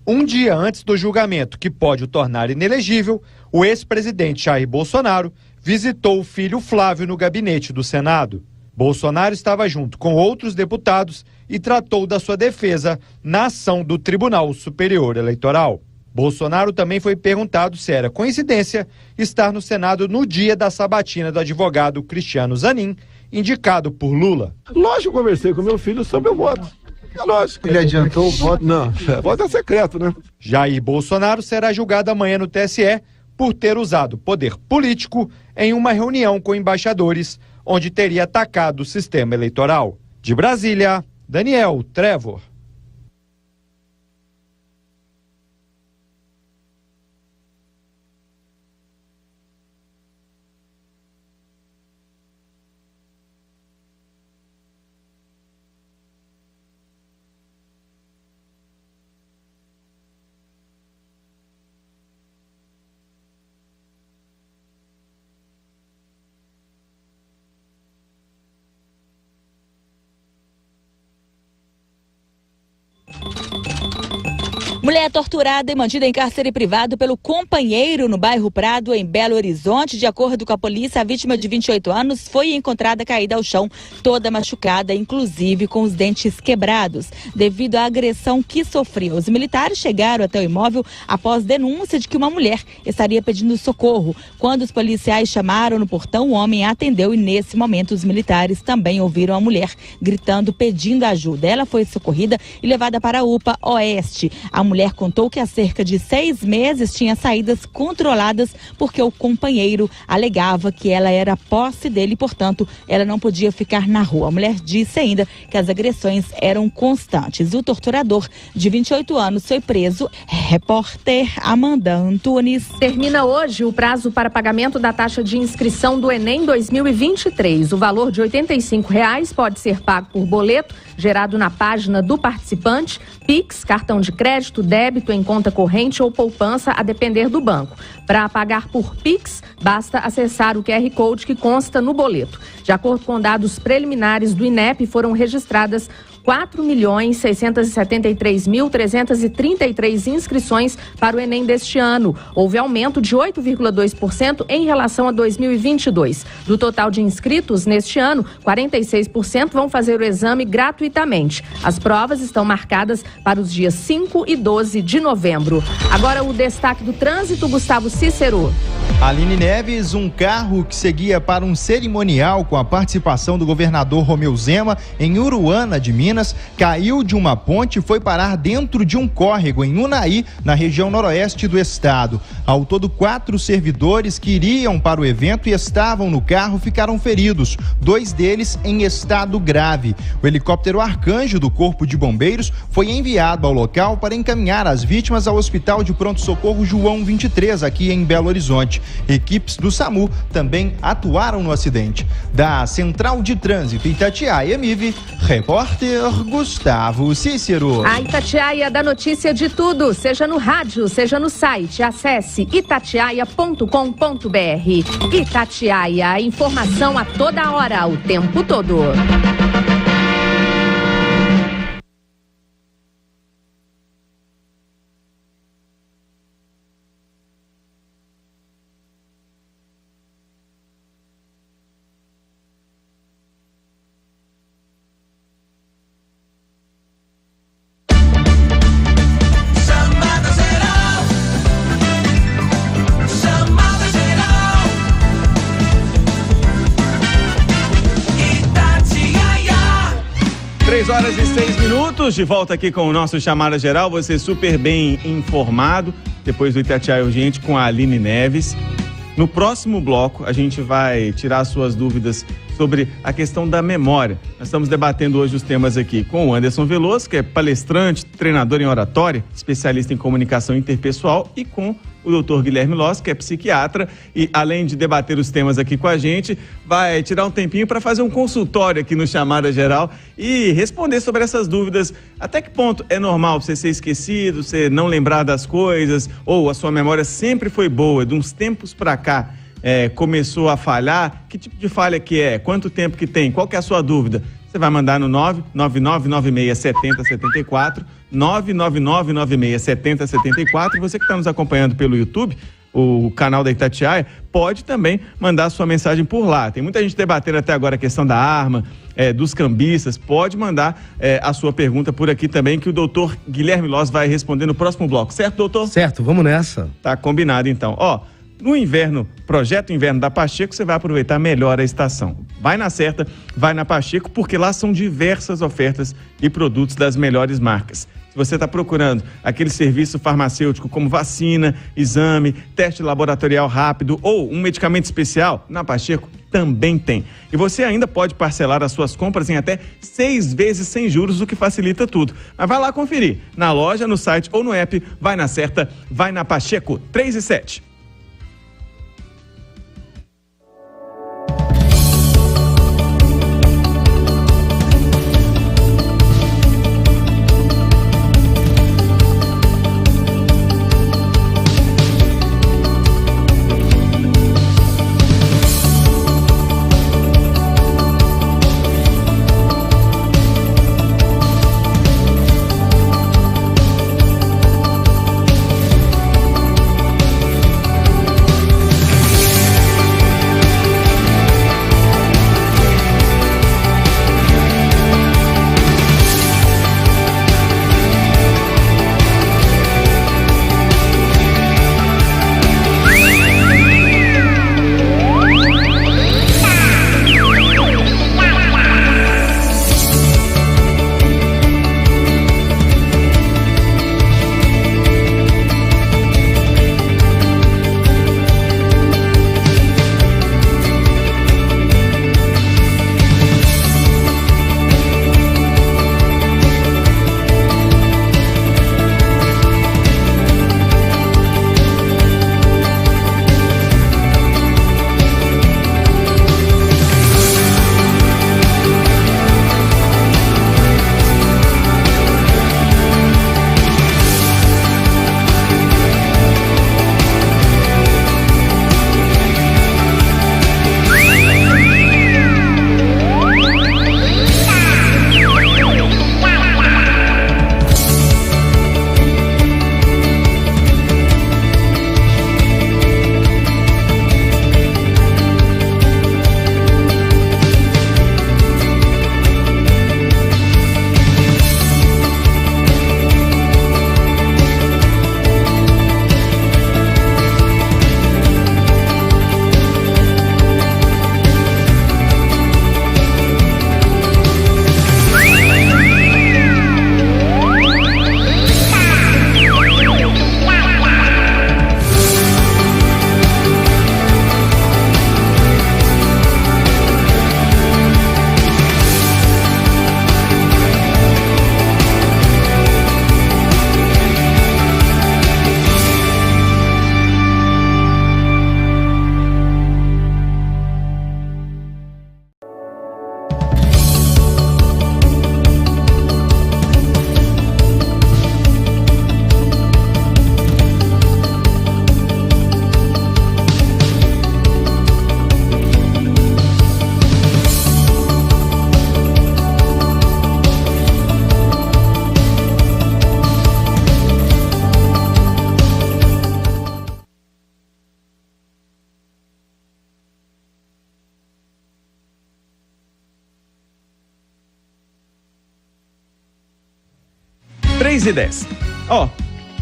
Um dia antes do julgamento, que pode o tornar inelegível, o ex-presidente Jair Bolsonaro visitou o filho Flávio no gabinete do Senado. Bolsonaro estava junto com outros deputados e tratou da sua defesa na ação do Tribunal Superior Eleitoral. Bolsonaro também foi perguntado se era coincidência estar no Senado no dia da sabatina do advogado Cristiano Zanin, indicado por Lula. Lógico, eu conversei com meu filho sobre o voto. É lógico. Ele adiantou o voto? Não, o voto é secreto, né? Jair Bolsonaro será julgado amanhã no TSE por ter usado poder político em uma reunião com embaixadores, onde teria atacado o sistema eleitoral. De Brasília, Daniel Trevor. Mulher torturada e mantida em cárcere privado pelo companheiro no bairro Prado, em Belo Horizonte. De acordo com a polícia, a vítima de 28 anos foi encontrada caída ao chão, toda machucada, inclusive com os dentes quebrados, devido à agressão que sofreu. Os militares chegaram até o imóvel após denúncia de que uma mulher estaria pedindo socorro. Quando os policiais chamaram no portão, o homem atendeu e, nesse momento, os militares também ouviram a mulher gritando, pedindo ajuda. Ela foi socorrida e levada para a UPA Oeste. A mulher contou que há cerca de 6 meses tinha saídas controladas porque o companheiro alegava que ela era posse dele e, portanto, ela não podia ficar na rua. A mulher disse ainda que as agressões eram constantes. O torturador, de 28 anos, foi preso. Repórter Amanda Antunes. Termina hoje o prazo para pagamento da taxa de inscrição do Enem 2023. O valor de R$ 85,00 pode ser pago por boleto gerado na página do participante, Pix, cartão de crédito, débito em conta corrente ou poupança, a depender do banco. Para pagar por Pix, basta acessar o QR Code que consta no boleto. De acordo com dados preliminares do INEP, foram registradas 4.673.333 inscrições para o Enem deste ano. Houve aumento de 8,2% em relação a 2022. Do total de inscritos neste ano, 46% vão fazer o exame gratuitamente. As provas estão marcadas para os dias 5 e 12 de novembro. Agora o destaque do trânsito, Gustavo Cícero. Aline Neves, um carro que seguia para um cerimonial com a participação do governador Romeu Zema em Uruana de Minas, caiu de uma ponte e foi parar dentro de um córrego em Unai, na região noroeste do estado. Ao todo, 4 servidores que iriam para o evento e estavam no carro ficaram feridos, 2 deles em estado grave. O helicóptero Arcanjo do Corpo de Bombeiros foi enviado ao local para encaminhar as vítimas ao Hospital de Pronto-Socorro João 23, aqui em Belo Horizonte. Equipes do SAMU também atuaram no acidente. Da Central de Trânsito Itatiaia-MIV, repórter Gustavo Cícero. A Itatiaia dá notícia de tudo, seja no rádio, seja no site. Acesse itatiaia.com.br. Itatiaia, informação a toda hora, o tempo todo. 3h06, de volta aqui com o nosso Chamada Geral, você super bem informado, depois do Itatiaia Urgente com a Aline Neves. No próximo bloco, a gente vai tirar suas dúvidas sobre a questão da memória. Nós estamos debatendo hoje os temas aqui com o Anderson Veloso, que é palestrante, treinador em oratória, especialista em comunicação interpessoal, e com o Dr. Guilherme Loss, que é psiquiatra, e além de debater os temas aqui com a gente, vai tirar um tempinho para fazer um consultório aqui no Chamada Geral e responder sobre essas dúvidas. Até que ponto é normal você ser esquecido, você não lembrar das coisas, ou a sua memória sempre foi boa, de uns tempos para cá começou a falhar? Que tipo de falha que é? Quanto tempo que tem? Qual que é a sua dúvida? Você vai mandar no 999967074, 999967074. Você que está nos acompanhando pelo YouTube, o canal da Itatiaia, pode também mandar sua mensagem por lá. Tem muita gente debatendo até agora a questão da arma, dos cambistas. Pode mandar a sua pergunta por aqui também, que o doutor Guilherme Loss vai responder no próximo bloco. Certo, doutor? Certo, vamos nessa. Tá combinado, então. No inverno, Projeto Inverno da Pacheco, você vai aproveitar melhor a estação. Vai na certa, vai na Pacheco, porque lá são diversas ofertas e produtos das melhores marcas. Se você está procurando aquele serviço farmacêutico como vacina, exame, teste laboratorial rápido ou um medicamento especial, na Pacheco também tem. E você ainda pode parcelar as suas compras em até 6 vezes sem juros, o que facilita tudo. Mas vai lá conferir, na loja, no site ou no app. Vai na certa, vai na Pacheco. 3 e 7. e 10.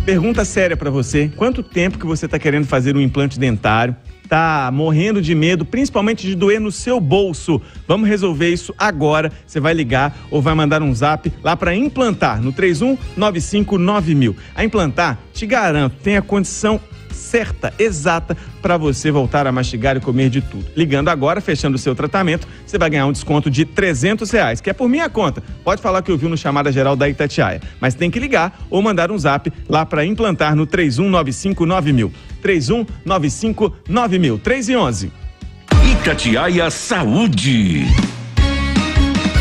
pergunta séria pra você. Quanto tempo que você tá querendo fazer um implante dentário? Tá morrendo de medo, principalmente de doer no seu bolso. Vamos resolver isso agora. Você vai ligar ou vai mandar um zap lá para Implantar, no 31959000. A Implantar, te garanto, tem a condição certa, exata, para você voltar a mastigar e comer de tudo. Ligando agora, fechando o seu tratamento, você vai ganhar um desconto de R$300, que é por minha conta. Pode falar que ouviu no Chamada Geral da Itatiaia, mas tem que ligar ou mandar um zap lá para Implantar no 31959000. 31959000. 3:11. Itatiaia Saúde.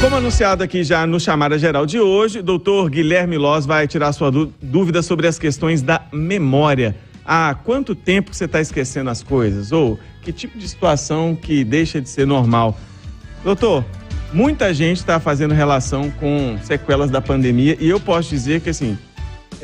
Como anunciado aqui já no Chamada Geral de hoje, o doutor Guilherme Loz vai tirar sua dúvida sobre as questões da memória. Há quanto tempo você está esquecendo as coisas? Ou que tipo de situação que deixa de ser normal? Doutor, muita gente está fazendo relação com sequelas da pandemia e eu posso dizer que, assim,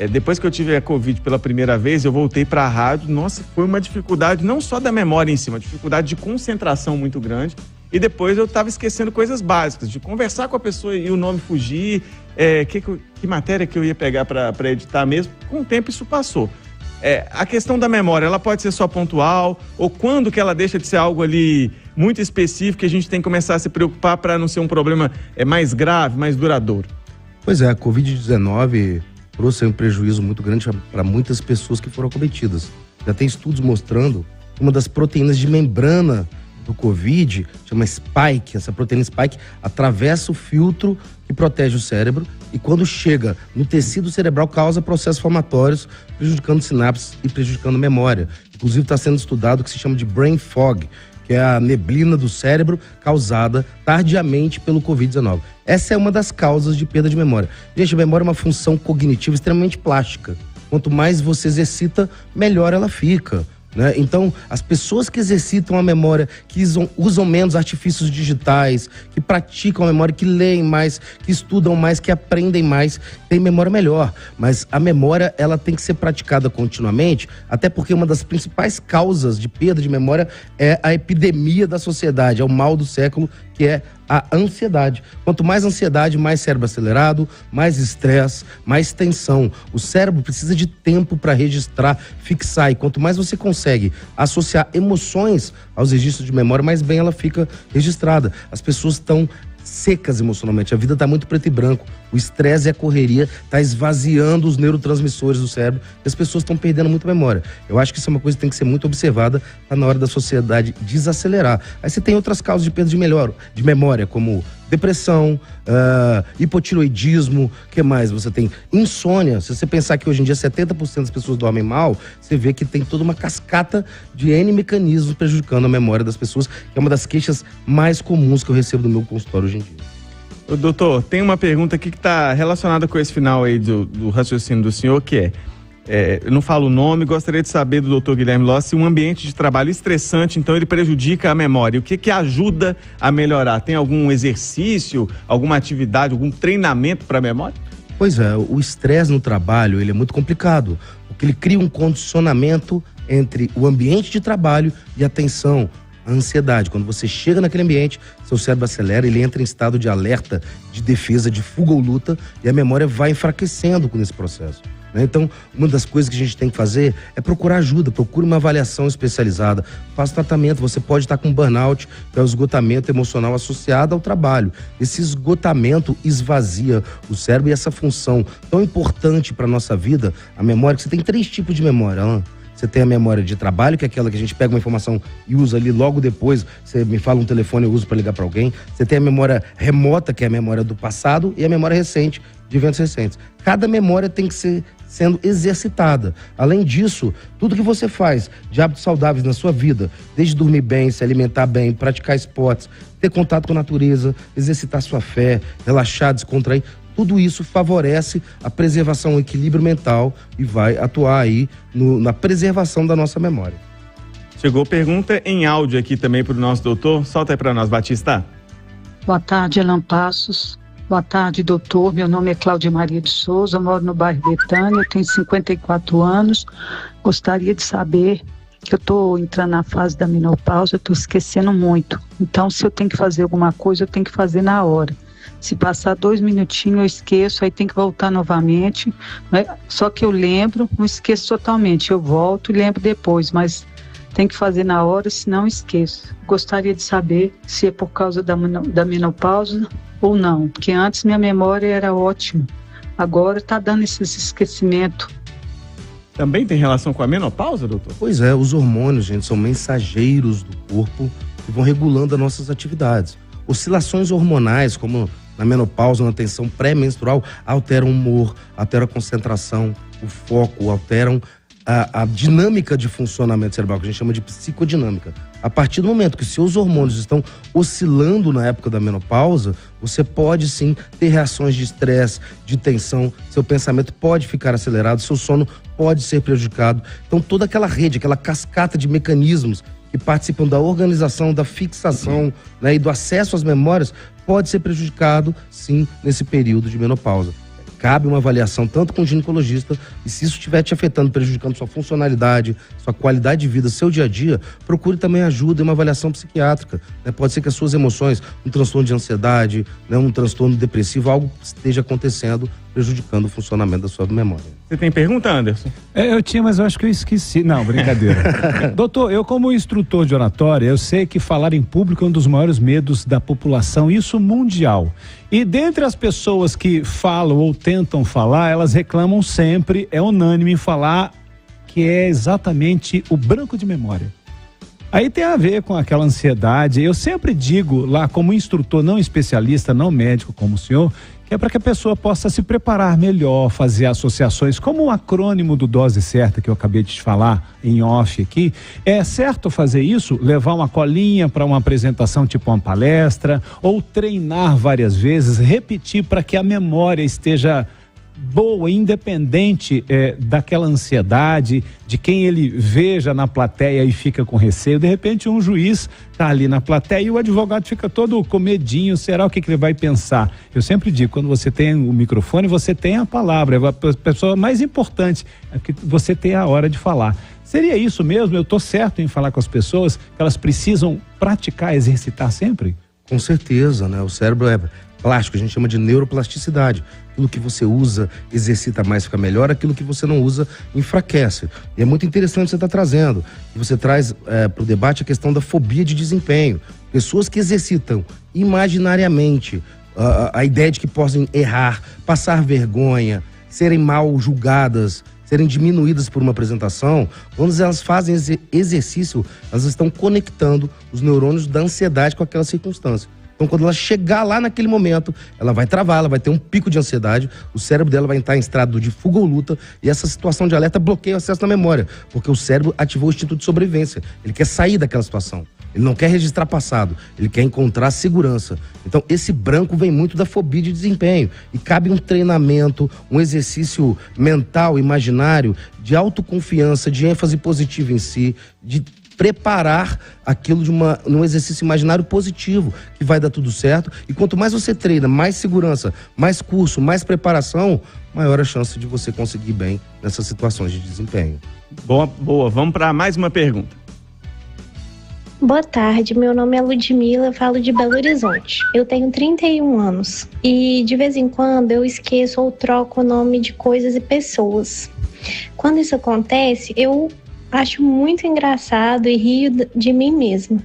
depois que eu tive a Covid pela primeira vez, eu voltei para a rádio. Nossa, foi uma dificuldade não só da memória em si, uma dificuldade de concentração muito grande. E depois eu estava esquecendo coisas básicas, de conversar com a pessoa e o nome fugir, que matéria que eu ia pegar para editar mesmo. Com o tempo isso passou. A questão da memória, ela pode ser só pontual, ou quando que ela deixa de ser algo ali muito específico que a gente tem que começar a se preocupar para não ser um problema mais grave, mais duradouro? Pois é, a Covid-19 trouxe um prejuízo muito grande para muitas pessoas que foram acometidas. Já tem estudos mostrando que uma das proteínas de membrana do Covid, chama Spike, essa proteína Spike atravessa o filtro que protege o cérebro e quando chega no tecido cerebral causa processos inflamatórios, prejudicando sinapses e prejudicando a memória. Inclusive está sendo estudado o que se chama de brain fog, que é a neblina do cérebro causada tardiamente pelo Covid-19. Essa é uma das causas de perda de memória. Gente, a memória é uma função cognitiva extremamente plástica. Quanto mais você exercita, melhor ela fica. Né? Então, as pessoas que exercitam a memória, que usam menos artifícios digitais, que praticam a memória, que leem mais, que estudam mais, que aprendem mais, têm memória melhor. Mas a memória, ela tem que ser praticada continuamente, até porque uma das principais causas de perda de memória é a epidemia da sociedade, é o mal do século, que é a ansiedade. Quanto mais ansiedade, mais cérebro acelerado, mais estresse, mais tensão. O cérebro precisa de tempo para registrar, fixar. E quanto mais você consegue associar emoções aos registros de memória, mais bem ela fica registrada. As pessoas estão secas emocionalmente, a vida está muito preto e branco, o estresse e a correria está esvaziando os neurotransmissores do cérebro e as pessoas estão perdendo muita memória. Eu acho que isso é uma coisa que tem que ser muito observada, tá na hora da sociedade desacelerar. Aí você tem outras causas de perda de memória, como depressão, hipotiroidismo, o que mais? Você tem insônia. Se você pensar que hoje em dia 70% das pessoas dormem mal, você vê que tem toda uma cascata de N mecanismos prejudicando a memória das pessoas, que é uma das queixas mais comuns que eu recebo no meu consultório hoje em dia. Ô, doutor, tem uma pergunta aqui que está relacionada com esse final aí do raciocínio do senhor, que eu não falo o nome, gostaria de saber do doutor Guilherme Loz se um ambiente de trabalho estressante, então ele prejudica a memória. O que ajuda a melhorar? Tem algum exercício, alguma atividade, algum treinamento para a memória? Pois é, o estresse no trabalho, ele é muito complicado, porque ele cria um condicionamento entre o ambiente de trabalho e a tensão, a ansiedade. Quando você chega naquele ambiente, seu cérebro acelera, ele entra em estado de alerta, de defesa, de fuga ou luta, e a memória vai enfraquecendo nesse processo. Então, uma das coisas que a gente tem que fazer é procurar ajuda, procure uma avaliação especializada, faça tratamento. Você pode estar com burnout, que é o esgotamento emocional associado ao trabalho. Esse esgotamento esvazia o cérebro e essa função tão importante para a nossa vida, a memória, que você tem 3 tipos de memória, Alan. Você tem a memória de trabalho, que é aquela que a gente pega uma informação e usa ali logo depois. Você me fala um telefone, eu uso para ligar para alguém. Você tem a memória remota, que é a memória do passado, e a memória recente, de eventos recentes. Cada memória tem que ser sendo exercitada. Além disso, tudo que você faz de hábitos saudáveis na sua vida, desde dormir bem, se alimentar bem, praticar esportes, ter contato com a natureza, exercitar sua fé, relaxar, descontrair, tudo isso favorece a preservação, o equilíbrio mental e vai atuar aí na preservação da nossa memória. Chegou pergunta em áudio aqui também para o nosso doutor. Solta aí para nós, Batista. Boa tarde, Alan Passos. Boa tarde, doutor. Meu nome é Cláudia Maria de Souza, moro no bairro Betânia, tenho 54 anos. Gostaria de saber que eu estou entrando na fase da menopausa, estou esquecendo muito. Então, se eu tenho que fazer alguma coisa, eu tenho que fazer na hora. Se passar 2 minutinhos eu esqueço, aí tem que voltar novamente, né? Só que eu lembro, não esqueço totalmente, eu volto e lembro depois, mas tem que fazer na hora, senão esqueço. Gostaria de saber se é por causa da menopausa ou não, porque antes minha memória era ótima, agora está dando esse esquecimento. Também tem relação com a menopausa, doutor? Pois é, os hormônios, gente, são mensageiros do corpo que vão regulando as nossas atividades. Oscilações hormonais, como na menopausa, na tensão pré-menstrual, alteram o humor, alteram a concentração, o foco, alteram a dinâmica de funcionamento cerebral, que a gente chama de psicodinâmica. A partir do momento que seus hormônios estão oscilando na época da menopausa, você pode sim ter reações de estresse, de tensão, seu pensamento pode ficar acelerado, seu sono pode ser prejudicado. Então toda aquela rede, aquela cascata de mecanismos que participam da organização, da fixação, né, e do acesso às memórias, pode ser prejudicado, sim, nesse período de menopausa. Cabe uma avaliação tanto com o ginecologista, e se isso estiver te afetando, prejudicando sua funcionalidade, sua qualidade de vida, seu dia a dia, procure também ajuda e uma avaliação psiquiátrica, né? Pode ser que as suas emoções, um transtorno de ansiedade, né, um transtorno depressivo, algo esteja acontecendo, prejudicando o funcionamento da sua memória. Você tem pergunta, Anderson? Eu tinha, mas eu acho que eu esqueci. Não, brincadeira. Doutor, eu como instrutor de oratória, eu sei que falar em público é um dos maiores medos da população, isso mundial. E dentre as pessoas que falam ou tentam falar, elas reclamam sempre, é unânime em falar, que é exatamente o branco de memória. Aí tem a ver com aquela ansiedade. Eu sempre digo lá, como instrutor, não especialista, não médico como o senhor, que é para que a pessoa possa se preparar melhor, fazer associações, como o acrônimo do Dose Certa que eu acabei de te falar em off aqui. É certo fazer isso? Levar uma colinha para uma apresentação tipo uma palestra, ou treinar várias vezes, repetir para que a memória esteja boa, independente daquela ansiedade, de quem ele veja na plateia e fica com receio. De repente um juiz está ali na plateia e o advogado fica todo com medinho, será o que ele vai pensar? Eu sempre digo, quando você tem o microfone, você tem a palavra, é a pessoa mais importante, é que você tem a hora de falar. Seria isso mesmo? Eu estou certo em falar com as pessoas que elas precisam praticar, exercitar sempre? Com certeza, né? O cérebro é plástico, a gente chama de neuroplasticidade. Aquilo que você usa, exercita mais, fica melhor. Aquilo que você não usa, enfraquece. E é muito interessante você estar trazendo. Você traz para o debate a questão da fobia de desempenho. Pessoas que exercitam imaginariamente a ideia de que possam errar, passar vergonha, serem mal julgadas, serem diminuídas por uma apresentação, quando elas fazem exercício, elas estão conectando os neurônios da ansiedade com aquela circunstância. Então, quando ela chegar lá naquele momento, ela vai travar, ela vai ter um pico de ansiedade, o cérebro dela vai entrar em estado de fuga ou luta, e essa situação de alerta bloqueia o acesso na memória, porque o cérebro ativou o instinto de sobrevivência. Ele quer sair daquela situação. Ele não quer registrar passado, ele quer encontrar segurança. Então, esse branco vem muito da fobia de desempenho. E cabe um treinamento, um exercício mental, imaginário, de autoconfiança, de ênfase positiva em si, de preparar aquilo num exercício imaginário positivo, que vai dar tudo certo. E quanto mais você treina, mais segurança, mais curso, mais preparação, maior a chance de você conseguir bem nessas situações de desempenho. Boa. Vamos para mais uma pergunta. Boa tarde, meu nome é Ludmila, eu falo de Belo Horizonte. Eu tenho 31 anos e de vez em quando eu esqueço ou troco o nome de coisas e pessoas. Quando isso acontece, eu acho muito engraçado e rio de mim mesma.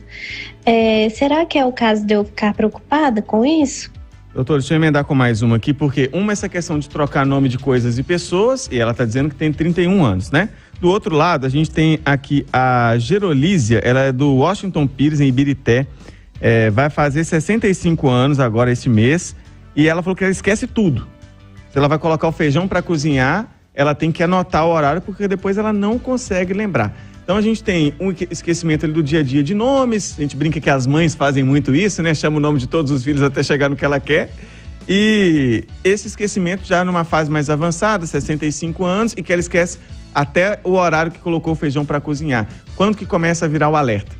Será que é o caso de eu ficar preocupada com isso? Doutor, deixa eu emendar com mais uma aqui, porque essa questão de trocar nome de coisas e pessoas, e ela está dizendo que tem 31 anos, né? Do outro lado, a gente tem aqui a Gerolísia, ela é do Washington Pires, em Ibirité, vai fazer 65 anos agora esse mês, e ela falou que ela esquece tudo. Se ela vai colocar o feijão para cozinhar, ela tem que anotar o horário, porque depois ela não consegue lembrar. Então a gente tem um esquecimento ali do dia a dia de nomes, a gente brinca que as mães fazem muito isso, né? Chama o nome de todos os filhos até chegar no que ela quer. E esse esquecimento já numa fase mais avançada, 65 anos, e que ela esquece até o horário que colocou o feijão para cozinhar. Quando que começa a virar o alerta?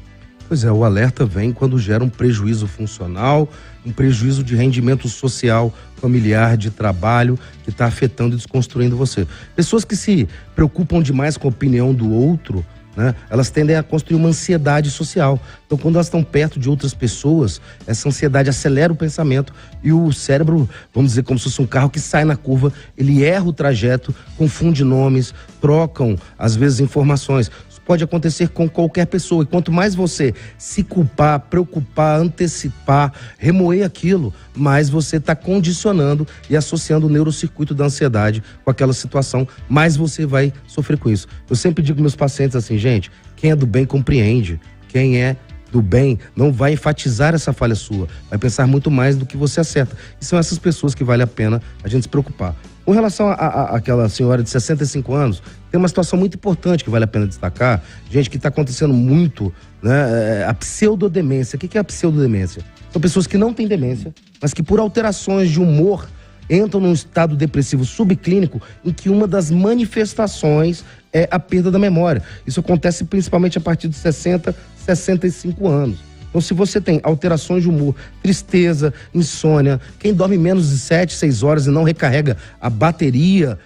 Pois é, o alerta vem quando gera um prejuízo funcional, um prejuízo de rendimento social, familiar, de trabalho, que está afetando e desconstruindo você. Pessoas que se preocupam demais com a opinião do outro, né? Elas tendem a construir uma ansiedade social. Então, quando elas estão perto de outras pessoas, essa ansiedade acelera o pensamento e o cérebro, vamos dizer, como se fosse um carro que sai na curva, ele erra o trajeto, confunde nomes, trocam, às vezes, informações. Isso pode acontecer com qualquer pessoa. E quanto mais você se culpar, preocupar, antecipar, remoer aquilo, mais você está condicionando e associando o neurocircuito da ansiedade com aquela situação, mais você vai sofrer com isso. Eu sempre digo para meus pacientes assim, gente, quem é do bem compreende, quem é do bem não vai enfatizar essa falha sua, vai pensar muito mais do que você acerta. E são essas pessoas que vale a pena a gente se preocupar. Com relação àquela senhora de 65 anos, tem uma situação muito importante que vale a pena destacar, gente, que está acontecendo muito, né, a pseudodemência. O que é a pseudodemência? São pessoas que não têm demência, mas que por alterações de humor entram num estado depressivo subclínico em que uma das manifestações é a perda da memória. Isso acontece principalmente a partir de 60, 65 anos. Então, se você tem alterações de humor, tristeza, insônia, quem dorme menos de 7, 6 horas e não recarrega a bateria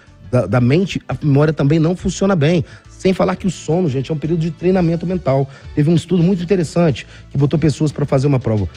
da mente, a memória também não funciona bem. Sem falar que o sono, gente, é um período de treinamento mental. Teve um estudo muito interessante que botou pessoas para fazer uma prova.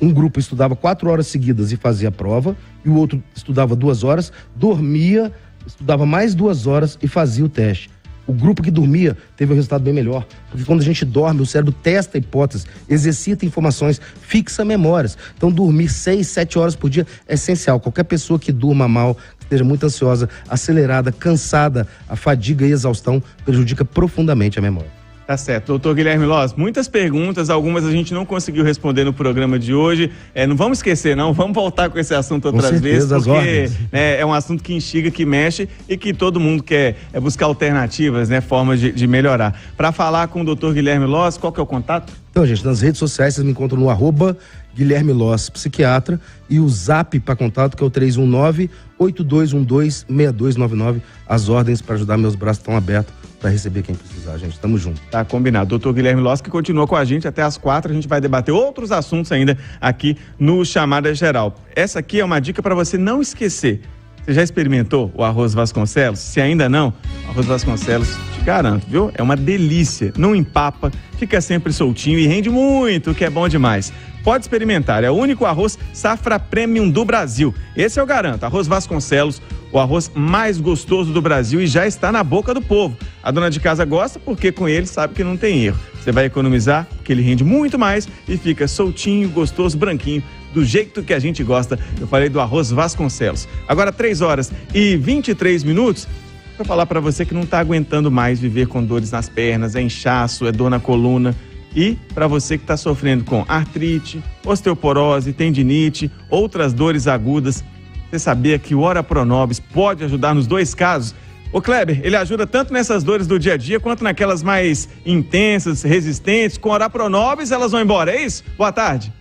Um grupo estudava 4 horas seguidas e fazia a prova, e o outro estudava 2 horas, dormia, estudava mais 2 horas e fazia o teste. O grupo que dormia teve um resultado bem melhor, porque quando a gente dorme, o cérebro testa hipóteses, exercita informações, fixa memórias. Então, dormir 6, 7 horas por dia é essencial. Qualquer pessoa que durma mal, que esteja muito ansiosa, acelerada, cansada, a fadiga e a exaustão prejudica profundamente a memória. Tá certo. Doutor Guilherme Loss, muitas perguntas, algumas a gente não conseguiu responder no programa de hoje. Não vamos esquecer, não. Vamos voltar com esse assunto outras vezes, porque é um assunto que instiga, que mexe e que todo mundo quer buscar alternativas, né, formas de melhorar. Para falar com o doutor Guilherme Loss, qual que é o contato? Então, gente, nas redes sociais vocês me encontram no @Guilherme Loss Psiquiatra e o zap para contato que é o 319-8212-6299. As ordens para ajudar, meus braços estão abertos para receber quem precisar, gente. Tamo junto. Tá combinado. Doutor Guilherme Loss, que continua com a gente até às 4, a gente vai debater outros assuntos ainda aqui no Chamada Geral. Essa aqui é uma dica para você não esquecer. Você já experimentou o arroz Vasconcelos? Se ainda não, o arroz Vasconcelos, te garanto, viu? É uma delícia, não empapa, fica sempre soltinho e rende muito, que é bom demais. Pode experimentar, é o único arroz safra premium do Brasil. Esse eu garanto, arroz Vasconcelos, o arroz mais gostoso do Brasil e já está na boca do povo. A dona de casa gosta porque com ele sabe que não tem erro. Você vai economizar porque ele rende muito mais e fica soltinho, gostoso, branquinho, do jeito que a gente gosta. Eu falei do arroz Vasconcelos. Agora 3h23, para falar para você que não está aguentando mais viver com dores nas pernas, é inchaço, é dor na coluna. E para você que está sofrendo com artrite, osteoporose, tendinite, outras dores agudas, você sabia que o Ora Pronobis pode ajudar nos dois casos? O Kleber, ele ajuda tanto nessas dores do dia a dia quanto naquelas mais intensas, resistentes. Com Ora Pronobis elas vão embora, é isso? Boa tarde.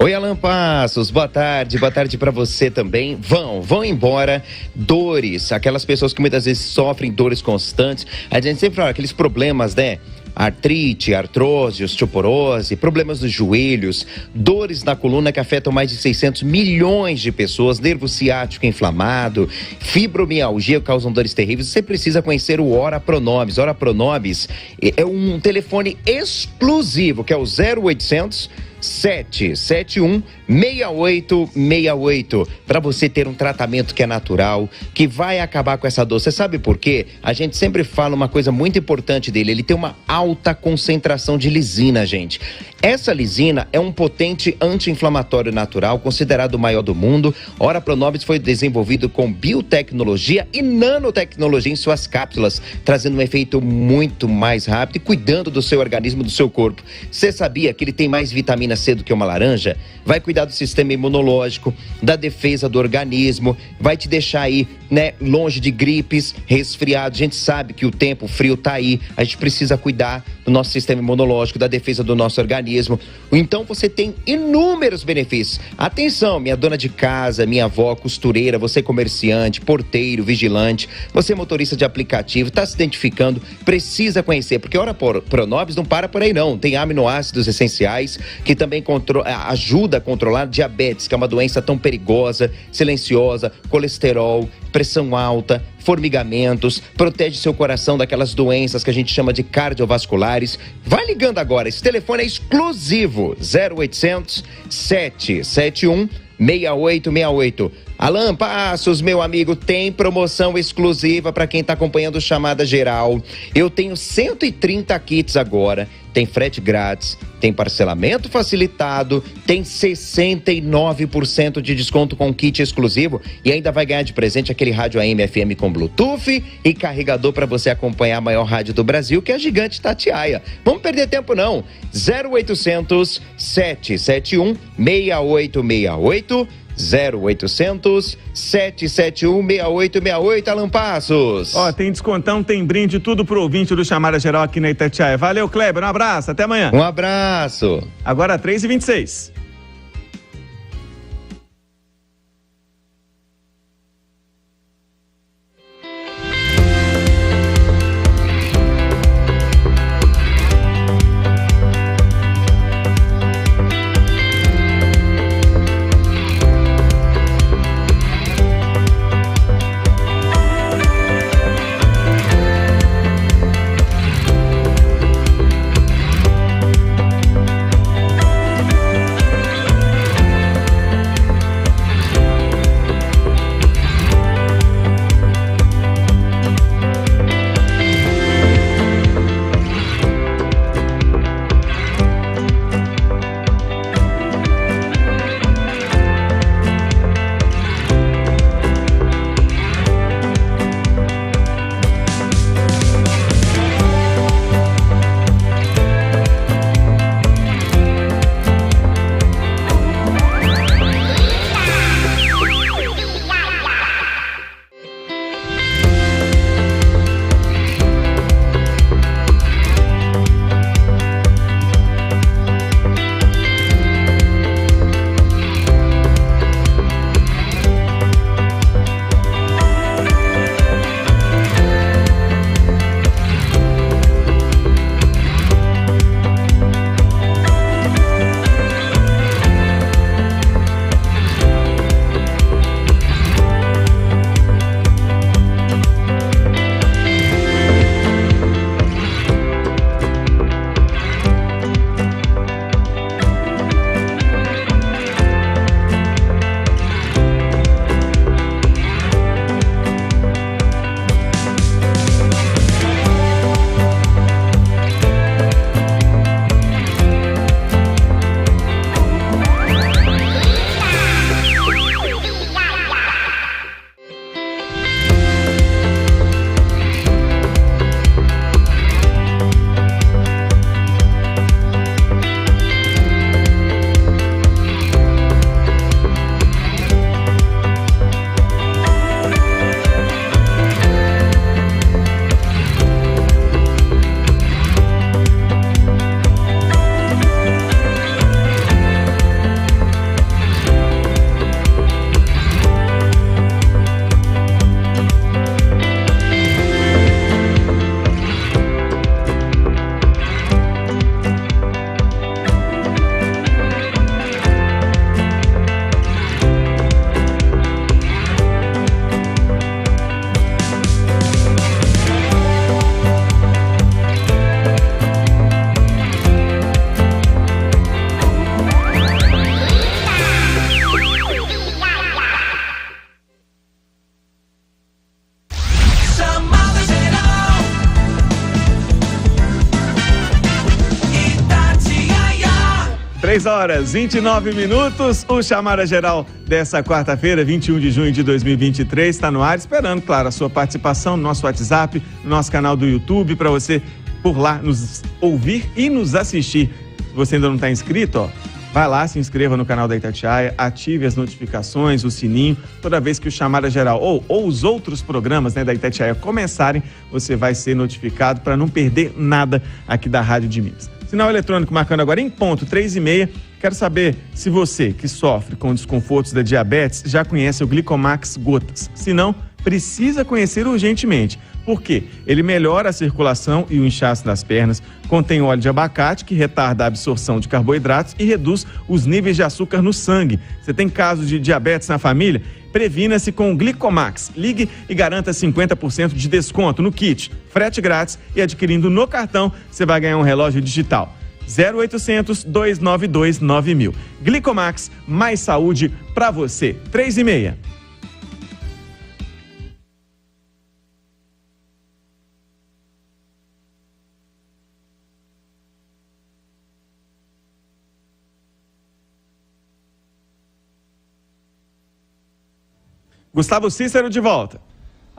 Oi, Alan Passos, boa tarde para você também. Vão embora dores, aquelas pessoas que muitas vezes sofrem dores constantes. A gente sempre fala aqueles problemas, né? Artrite, artrose, osteoporose, problemas dos joelhos, dores na coluna que afetam mais de 600 milhões de pessoas, nervo ciático inflamado, fibromialgia que causam dores terríveis. Você precisa conhecer o Ora Pronobis. Ora Pronobis é um telefone exclusivo, que é o 0800 771 6868, para você ter um tratamento que é natural, que vai acabar com essa dor. Você sabe por quê? A gente sempre fala uma coisa muito importante dele, ele tem uma alta concentração de lisina, gente. Essa lisina é um potente anti-inflamatório natural, considerado o maior do mundo. Ora Pronobis foi desenvolvido com biotecnologia e nanotecnologia em suas cápsulas, trazendo um efeito muito mais rápido e cuidando do seu organismo, do seu corpo. Você sabia que ele tem mais vitamina C do que uma laranja? Vai cuidar do sistema imunológico, da defesa do organismo, vai te deixar aí, né, longe de gripes, resfriado. A gente sabe que o tempo frio tá aí, a gente precisa cuidar do nosso sistema imunológico, da defesa do nosso organismo. Então você tem inúmeros benefícios. Atenção, minha dona de casa, minha avó, costureira, você comerciante, porteiro, vigilante, você motorista de aplicativo, tá se identificando, precisa conhecer, porque Ora Pronobis não para por aí não. Tem aminoácidos essenciais que também ajuda a controlar diabetes, que é uma doença tão perigosa, silenciosa, colesterol, pressão alta, formigamentos, protege seu coração daquelas doenças que a gente chama de cardiovasculares. Vai ligando agora, esse telefone é exclusivo, 0800 771 6868. Alan Passos, meu amigo, tem promoção exclusiva para quem está acompanhando o Chamada Geral. Eu tenho 130 kits agora, tem frete grátis, tem parcelamento facilitado, tem 69% de desconto com kit exclusivo e ainda vai ganhar de presente aquele rádio AM FM com Bluetooth e carregador para você acompanhar a maior rádio do Brasil, que é a Gigante Itatiaia. Vamos perder tempo não. 0800 771 6868 0800 771 6868. Alan Passos. Tem descontão, tem brinde, tudo pro ouvinte do Chamada Geral aqui na Itatiaia. Valeu, Kleber, um abraço, até amanhã. Um abraço. Agora 3h26. Chamada Geral. Itatiaia. 3h29, o Chamada Geral dessa quarta-feira, 21 de junho de 2023, está no ar, esperando, claro, a sua participação no nosso WhatsApp, no nosso canal do YouTube, para você por lá nos ouvir e nos assistir. Se você ainda não está inscrito, vai lá, se inscreva no canal da Itatiaia, ative as notificações, o sininho, toda vez que o Chamada Geral ou os outros programas, da Itatiaia começarem, você vai ser notificado para não perder nada aqui da Rádio de Minas. Sinal eletrônico marcando agora em ponto, 3h30. Quero saber se você que sofre com desconfortos da diabetes já conhece o Glicomax Gotas. Se não, precisa conhecer urgentemente, Por quê? Ele melhora a circulação e o inchaço das pernas, contém óleo de abacate, que retarda a absorção de carboidratos e reduz os níveis de açúcar no sangue. Você tem casos de diabetes na família? Previna-se com o Glicomax. Ligue e garanta 50% de desconto no kit, frete grátis, e adquirindo no cartão, você vai ganhar um relógio digital. 0800 292 9000. Glicomax, mais saúde pra você. 3,5. Gustavo Cícero de volta.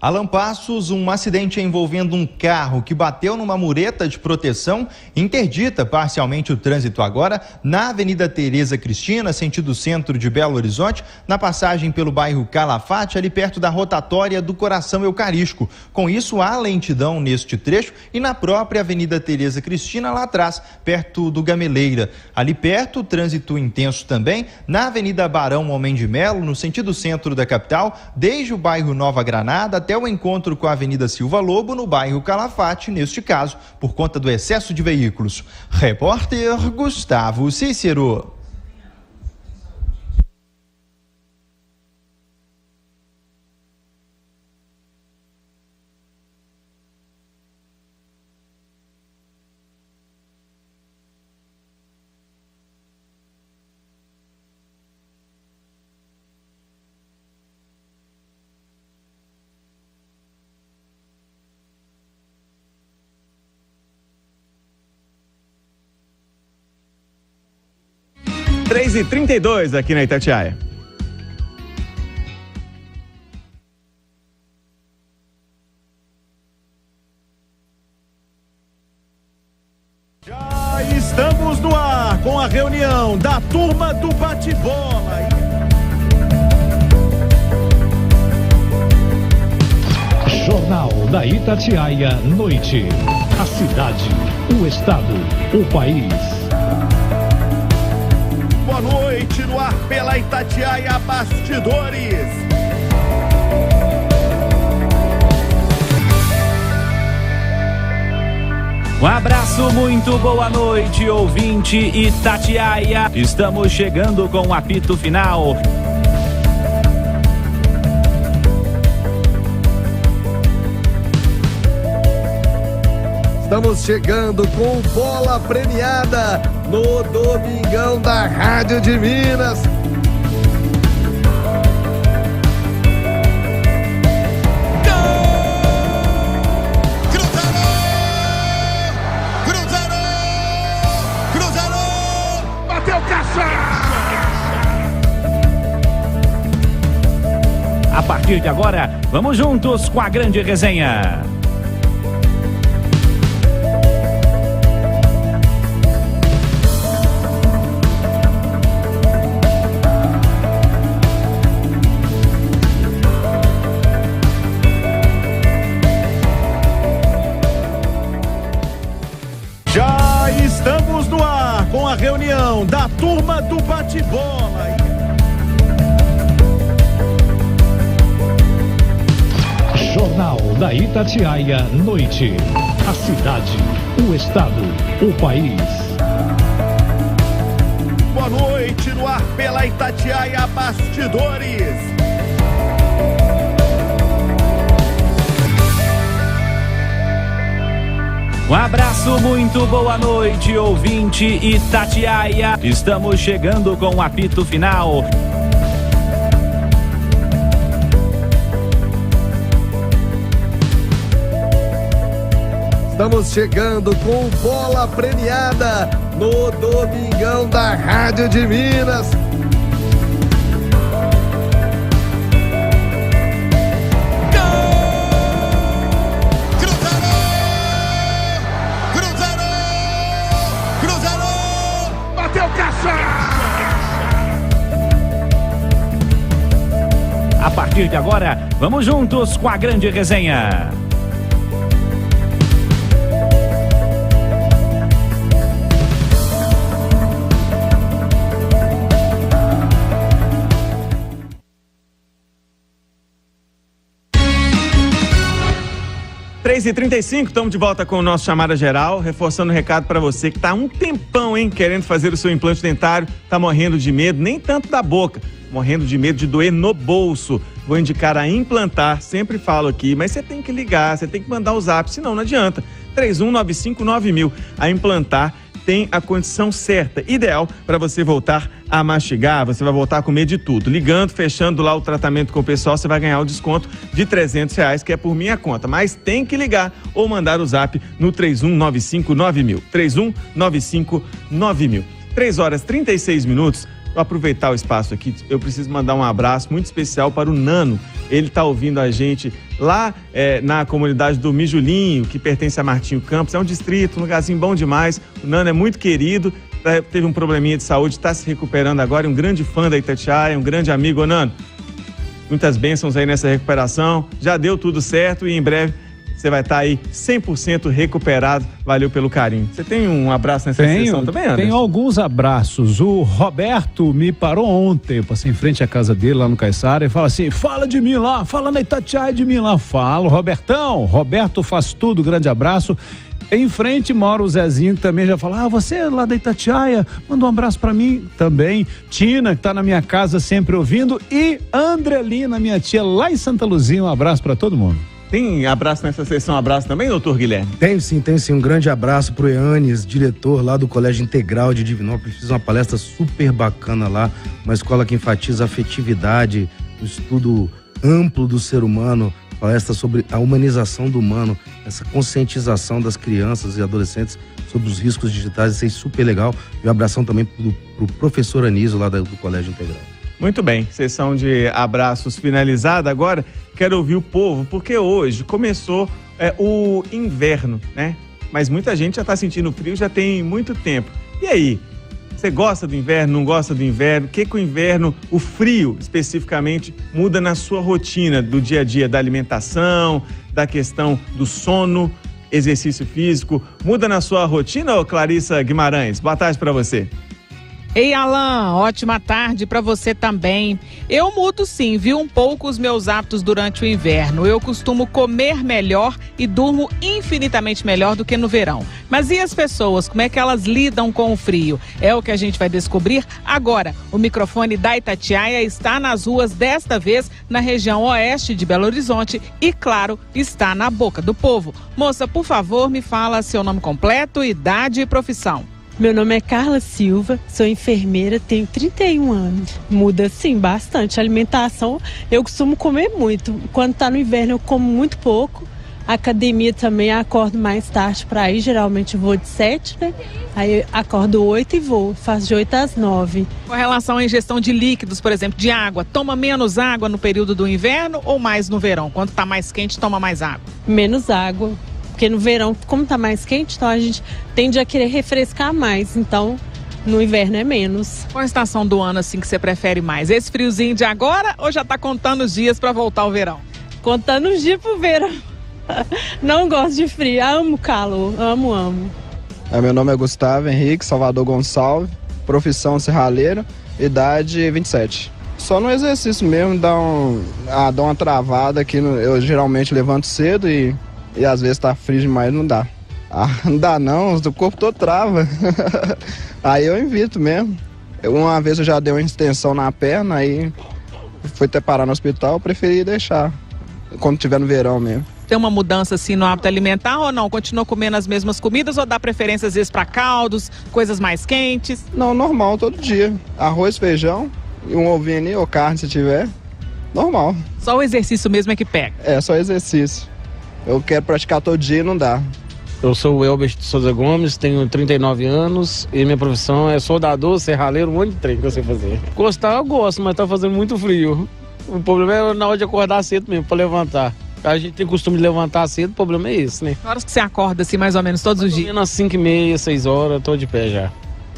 Alan Passos, um acidente envolvendo um carro que bateu numa mureta de proteção interdita parcialmente o trânsito agora na Avenida Tereza Cristina, sentido centro de Belo Horizonte, na passagem pelo bairro Calafate, ali perto da rotatória do Coração Eucarístico. Com isso, há lentidão neste trecho e na própria Avenida Tereza Cristina, lá atrás, perto do Gameleira. Ali perto, trânsito intenso também na Avenida Barão Homem de Melo, no sentido centro da capital, desde o bairro Nova Granada até o encontro com a Avenida Silva Lobo, no bairro Calafate, neste caso, por conta do excesso de veículos. Repórter Gustavo Cícero. Três e 32 aqui na Itatiaia. Já estamos no ar com a reunião da turma do bate-bola. Jornal da Itatiaia, noite. A cidade, o estado, o país. Boa noite, no ar pela Itatiaia Bastidores. Um abraço, muito boa noite, ouvinte Itatiaia. Estamos chegando com o apito final. Estamos chegando com bola premiada no Domingão da Rádio de Minas. Cruzeiro! Bateu caixa! A partir de agora, vamos juntos com a grande resenha. Já estamos no ar com a reunião da turma do bate-bola. Jornal da Itatiaia, noite. A cidade, o estado, o país. Boa noite, no ar pela Itatiaia Bastidores. Um abraço, muito boa noite, ouvinte Itatiaia. Estamos chegando com o apito final. Estamos chegando com bola premiada no Domingão da Rádio de Minas. A partir de agora, vamos juntos com a grande resenha. 6h35, estamos de volta com o nosso Chamada Geral, reforçando o recado para você que está há um tempão, querendo fazer o seu implante dentário, está morrendo de medo, nem tanto da boca, morrendo de medo de doer no bolso. Vou indicar a Implantar, sempre falo aqui, mas você tem que ligar, você tem que mandar o zap, senão não adianta. 31959000. A Implantar tem a condição certa, ideal para você voltar a mastigar, você vai voltar a comer de tudo. Ligando, fechando lá o tratamento com o pessoal, você vai ganhar o desconto de R$300, que é por minha conta. Mas tem que ligar ou mandar o zap no 31959000. 31959000. 3h36. Vou aproveitar o espaço aqui, eu preciso mandar um abraço muito especial para o Nano. Ele está ouvindo a gente lá na comunidade do Mijulinho, que pertence a Martinho Campos. É um distrito, um lugarzinho bom demais. O Nano é muito querido, teve um probleminha de saúde, está se recuperando agora. É um grande fã da Itatiaia, um grande amigo. Ô, Nano, muitas bênçãos aí nessa recuperação. Já deu tudo certo e em breve você vai estar aí 100% recuperado. Valeu pelo carinho. Você tem um abraço nessa sessão também, Anderson? Tenho alguns abraços. O Roberto me parou ontem. Eu passei em frente à casa dele lá no Caiçara e fala assim: fala de mim lá, fala na Itatiaia de mim lá. Falo, Robertão. Roberto faz tudo. Grande abraço. Em frente mora o Zezinho, que também já fala: você é lá da Itatiaia, manda um abraço pra mim também. Tina, que tá na minha casa sempre ouvindo. E Andrelina, minha tia, lá em Santa Luzia. Um abraço pra todo mundo. Tem abraço nessa sessão, abraço também, doutor Guilherme? Tem sim. Um grande abraço pro Eanes, diretor lá do Colégio Integral de Divinópolis. Fiz uma palestra super bacana lá, uma escola que enfatiza a afetividade, o estudo amplo do ser humano, palestra sobre a humanização do humano, essa conscientização das crianças e adolescentes sobre os riscos digitais. Isso é super legal. E um abração também pro professor Anísio lá do Colégio Integral. Muito bem, sessão de abraços finalizada. Agora quero ouvir o povo, porque hoje começou o inverno, né? Mas muita gente já está sentindo frio, já tem muito tempo. E aí, você gosta do inverno, não gosta do inverno? O que o inverno, o frio especificamente, muda na sua rotina do dia a dia, da alimentação, da questão do sono, exercício físico? Muda na sua rotina, ô Clarissa Guimarães? Boa tarde para você. Ei, Alan, ótima tarde para você também. Eu mudo sim, viu, um pouco os meus hábitos durante o inverno. Eu costumo comer melhor e durmo infinitamente melhor do que no verão. Mas e as pessoas, como é que elas lidam com o frio? É o que a gente vai descobrir agora. O microfone da Itatiaia está nas ruas, desta vez na região oeste de Belo Horizonte e, claro, está na boca do povo. Moça, por favor, me fala seu nome completo, idade e profissão. Meu nome é Carla Silva, sou enfermeira, tenho 31 anos. Muda, sim, bastante. A alimentação, eu costumo comer muito. Quando tá no inverno, eu como muito pouco. A academia também, acordo mais tarde para ir. Geralmente vou de 7, né? Aí eu acordo 8 e vou. Faço de 8 às 9. Com relação à ingestão de líquidos, por exemplo, de água, toma menos água no período do inverno ou mais no verão? Quando tá mais quente, toma mais água? Menos água. Porque no verão, como tá mais quente, então a gente tende a querer refrescar mais. Então, no inverno é menos. Qual a estação do ano assim que você prefere mais? Esse friozinho de agora ou já tá contando os dias para voltar ao verão? Contando os dias pro verão. Não gosto de frio, amo calor, amo. Meu nome é Gustavo Henrique Salvador Gonçalves, profissão serralheiro, idade 27. Só no exercício mesmo dá uma travada aqui, eu geralmente levanto cedo e às vezes tá frio demais, não dá. Não dá não, o corpo todo trava. Aí eu evito mesmo. Uma vez eu já dei uma extensão na perna, aí fui até parar no hospital, eu preferi deixar, quando tiver no verão mesmo. Tem uma mudança assim no hábito alimentar ou não? Continua comendo as mesmas comidas ou dá preferência às vezes para caldos, coisas mais quentes? Não, normal, todo dia. Arroz, feijão e um ovinho ali, ou carne se tiver, normal. Só o exercício mesmo é que pega? É, só exercício. Eu quero praticar todo dia e não dá. Eu sou o Elber de Souza Gomes, tenho 39 anos e minha profissão é soldador, serralheiro, um monte de trem que eu sei fazer. Gostar eu gosto, mas tá fazendo muito frio. O problema é na hora de acordar cedo mesmo, pra levantar. A gente tem costume de levantar cedo, o problema é esse, né? Que horas que você acorda assim, mais ou menos, todos os dias? Às 5h30, 6 horas, tô de pé já.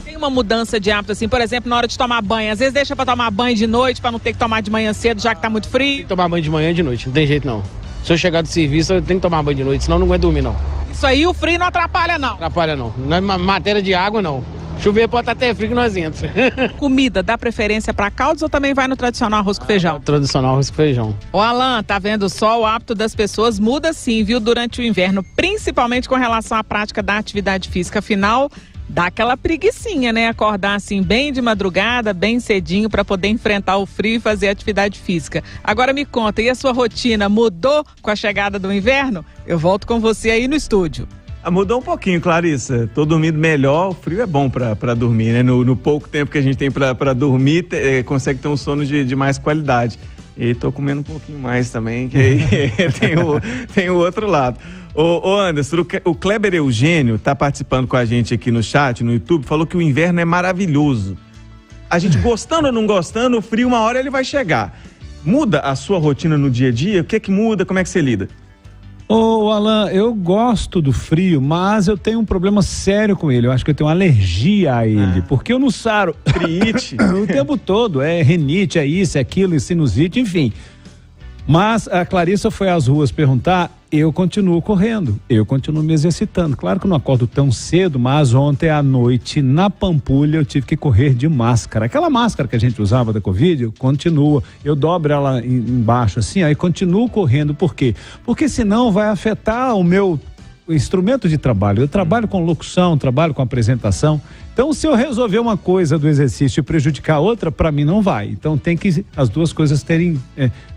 Tem uma mudança de hábito assim, por exemplo, na hora de tomar banho. Às vezes deixa pra tomar banho de noite, pra não ter que tomar de manhã cedo, já que tá muito frio. Tem que tomar banho de manhã e de noite, não tem jeito não. Se eu chegar do serviço, eu tenho que tomar banho de noite, senão eu não aguento dormir, não. Isso aí o frio não atrapalha, não? Atrapalha, não. Na matéria de água, não. Chover pode estar até frio que nós entramos. Comida, dá preferência para caldos ou também vai no tradicional arroz com feijão? Tradicional arroz com feijão. Ô Alan, tá vendo só? O hábito das pessoas muda sim, viu? Durante o inverno, principalmente com relação à prática da atividade física. Afinal, dá aquela preguicinha, né? Acordar assim bem de madrugada, bem cedinho para poder enfrentar o frio e fazer atividade física. Agora me conta, e a sua rotina mudou com a chegada do inverno? Eu volto com você aí no estúdio. Mudou um pouquinho, Clarissa. Tô dormindo melhor, o frio é bom pra dormir, né? No pouco tempo que a gente tem pra dormir, consegue ter um sono de mais qualidade. E tô comendo um pouquinho mais também, que aí tem o outro lado. Ô Anderson, o Kleber Eugênio tá participando com a gente aqui no chat, no YouTube, falou que o inverno é maravilhoso. A gente gostando ou não gostando, o frio uma hora ele vai chegar. Muda a sua rotina no dia a dia? O que é que muda? Como é que você lida? Ô Alan, eu gosto do frio, mas eu tenho um problema sério com ele. Eu acho que eu tenho uma alergia a ele, porque eu não saro friite o tempo todo. É rinite, é isso, é aquilo, é sinusite, enfim. Mas a Clarissa foi às ruas perguntar, eu continuo correndo, eu continuo me exercitando. Claro que eu não acordo tão cedo, mas ontem à noite, na Pampulha, eu tive que correr de máscara. Aquela máscara que a gente usava da Covid, continua. Eu dobro ela embaixo assim, aí continuo correndo. Por quê? Porque senão vai afetar o meu instrumento de trabalho. Eu trabalho com locução, trabalho com apresentação. Então, se eu resolver uma coisa do exercício e prejudicar a outra, para mim não vai. Então, tem que as duas coisas terem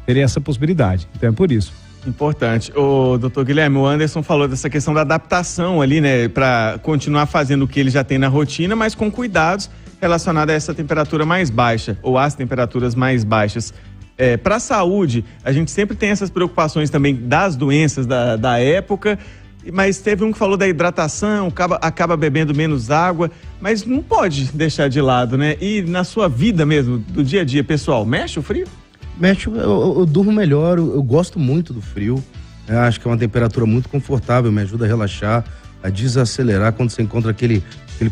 essa possibilidade. Então, é por isso. Importante. O doutor Guilherme, o Anderson falou dessa questão da adaptação ali, né? Para continuar fazendo o que ele já tem na rotina, mas com cuidados relacionados a essa temperatura mais baixa, ou às temperaturas mais baixas. Para a saúde, a gente sempre tem essas preocupações também das doenças da época, mas teve um que falou da hidratação, acaba bebendo menos água, mas não pode deixar de lado, né? E na sua vida mesmo, do dia a dia, pessoal, mexe o frio? Mexe, eu durmo melhor, eu gosto muito do frio, né? Acho que é uma temperatura muito confortável, me ajuda a relaxar, a desacelerar. Quando você encontra aquele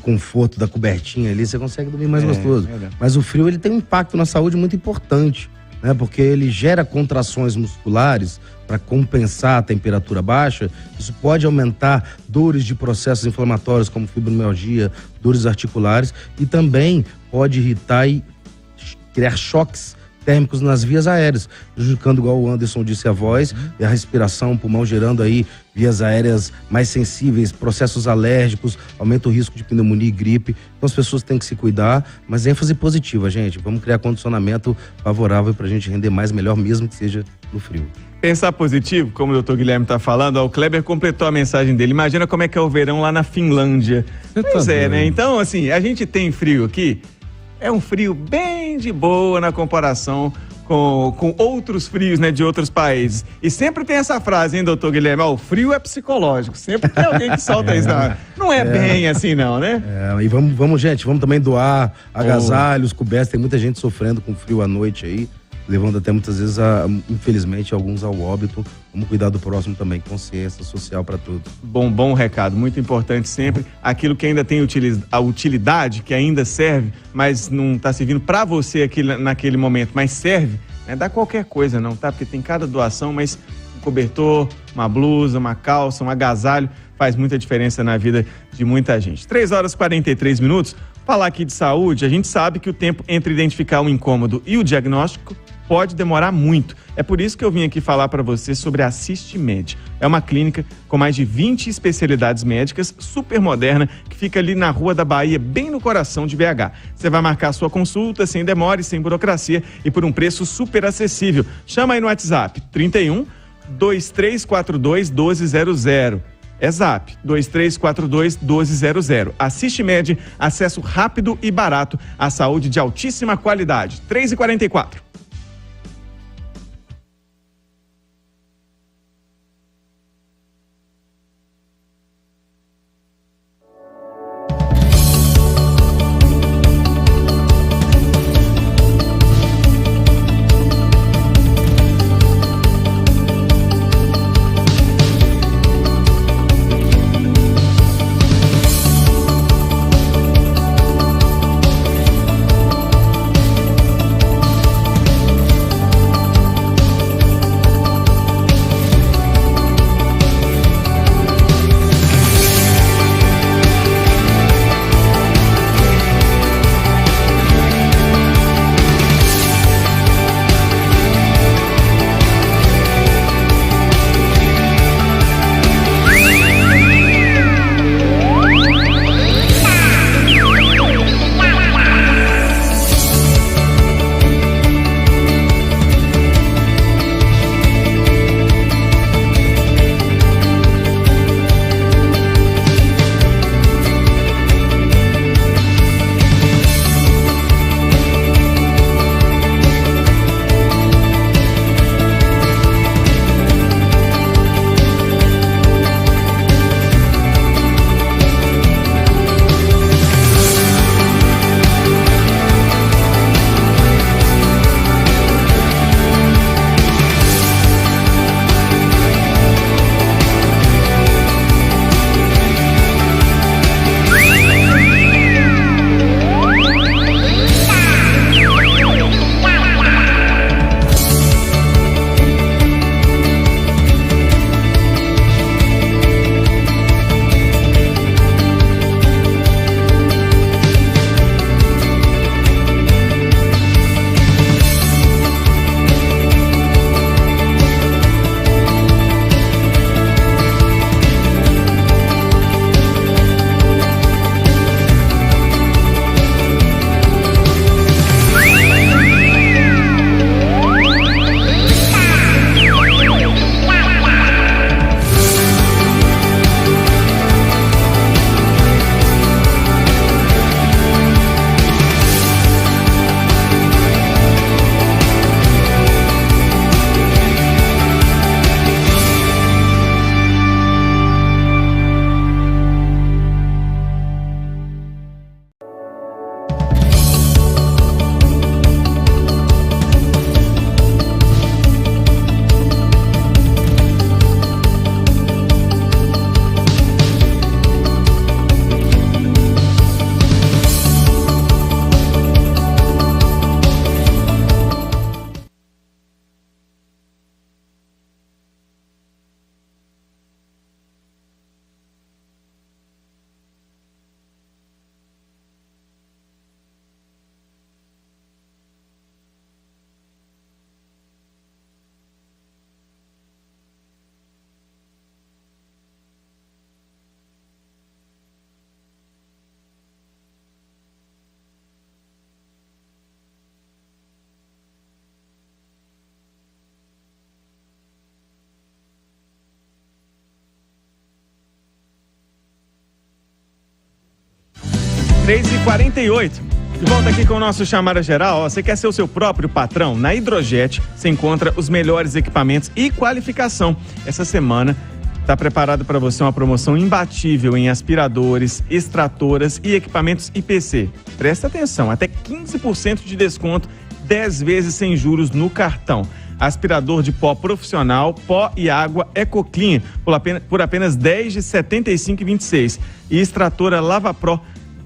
conforto da cobertinha ali, você consegue dormir mais gostoso. Mas o frio, ele tem um impacto na saúde muito importante, né? Porque ele gera contrações musculares para compensar a temperatura baixa. Isso pode aumentar dores de processos inflamatórios como fibromialgia, dores articulares, e também pode irritar e criar choques térmicos nas vias aéreas, prejudicando, igual o Anderson disse, a voz e a respiração, o pulmão, gerando aí vias aéreas mais sensíveis, processos alérgicos, aumenta o risco de pneumonia e gripe. Então as pessoas têm que se cuidar, mas ênfase positiva, gente. Vamos criar condicionamento favorável pra gente render mais, melhor, mesmo que seja no frio. Pensar positivo, como o doutor Guilherme está falando, o Kleber completou a mensagem dele. Imagina como é que é o verão lá na Finlândia. Pois é, né? Então, assim, a gente tem frio aqui, é um frio bem de boa na comparação com outros frios, né, de outros países. E sempre tem essa frase, hein, doutor Guilherme? O frio é psicológico. Sempre tem alguém que solta isso. Não é bem assim, não, né? E vamos, gente, vamos também doar agasalhos, cobertas. Tem muita gente sofrendo com frio à noite aí, levando até muitas vezes, infelizmente, alguns ao óbito. Vamos cuidar do próximo também, consciência social para todos. Bom recado, muito importante sempre. Aquilo que ainda tem a utilidade, que ainda serve, mas não está servindo para você naquele momento, mas serve, né? Dá qualquer coisa não, tá? Porque tem cada doação, mas um cobertor, uma blusa, uma calça, um agasalho, faz muita diferença na vida de muita gente. 3h43. Falar aqui de saúde, a gente sabe que o tempo entre identificar um incômodo e o diagnóstico pode demorar muito. É por isso que eu vim aqui falar para você sobre a AssistiMed. É uma clínica com mais de 20 especialidades médicas, super moderna, que fica ali na Rua da Bahia, bem no coração de BH. Você vai marcar a sua consulta sem demora e sem burocracia e por um preço super acessível. Chama aí no WhatsApp 31 2342 1200. É Zap, 2342-1200. AssistiMed, acesso rápido e barato à saúde de altíssima qualidade. 3h44. 3h48. De volta aqui com o nosso Chamada Geral. Ó, você quer ser o seu próprio patrão? Na Hidrojet você encontra os melhores equipamentos e qualificação. Essa semana está preparado para você uma promoção imbatível em aspiradores, extratoras e equipamentos IPC. Presta atenção, até 15% de desconto, 10 vezes sem juros no cartão. Aspirador de pó profissional, pó e água EcoClean por apenas 10 de R$ 75,26. E extratora Lava Pro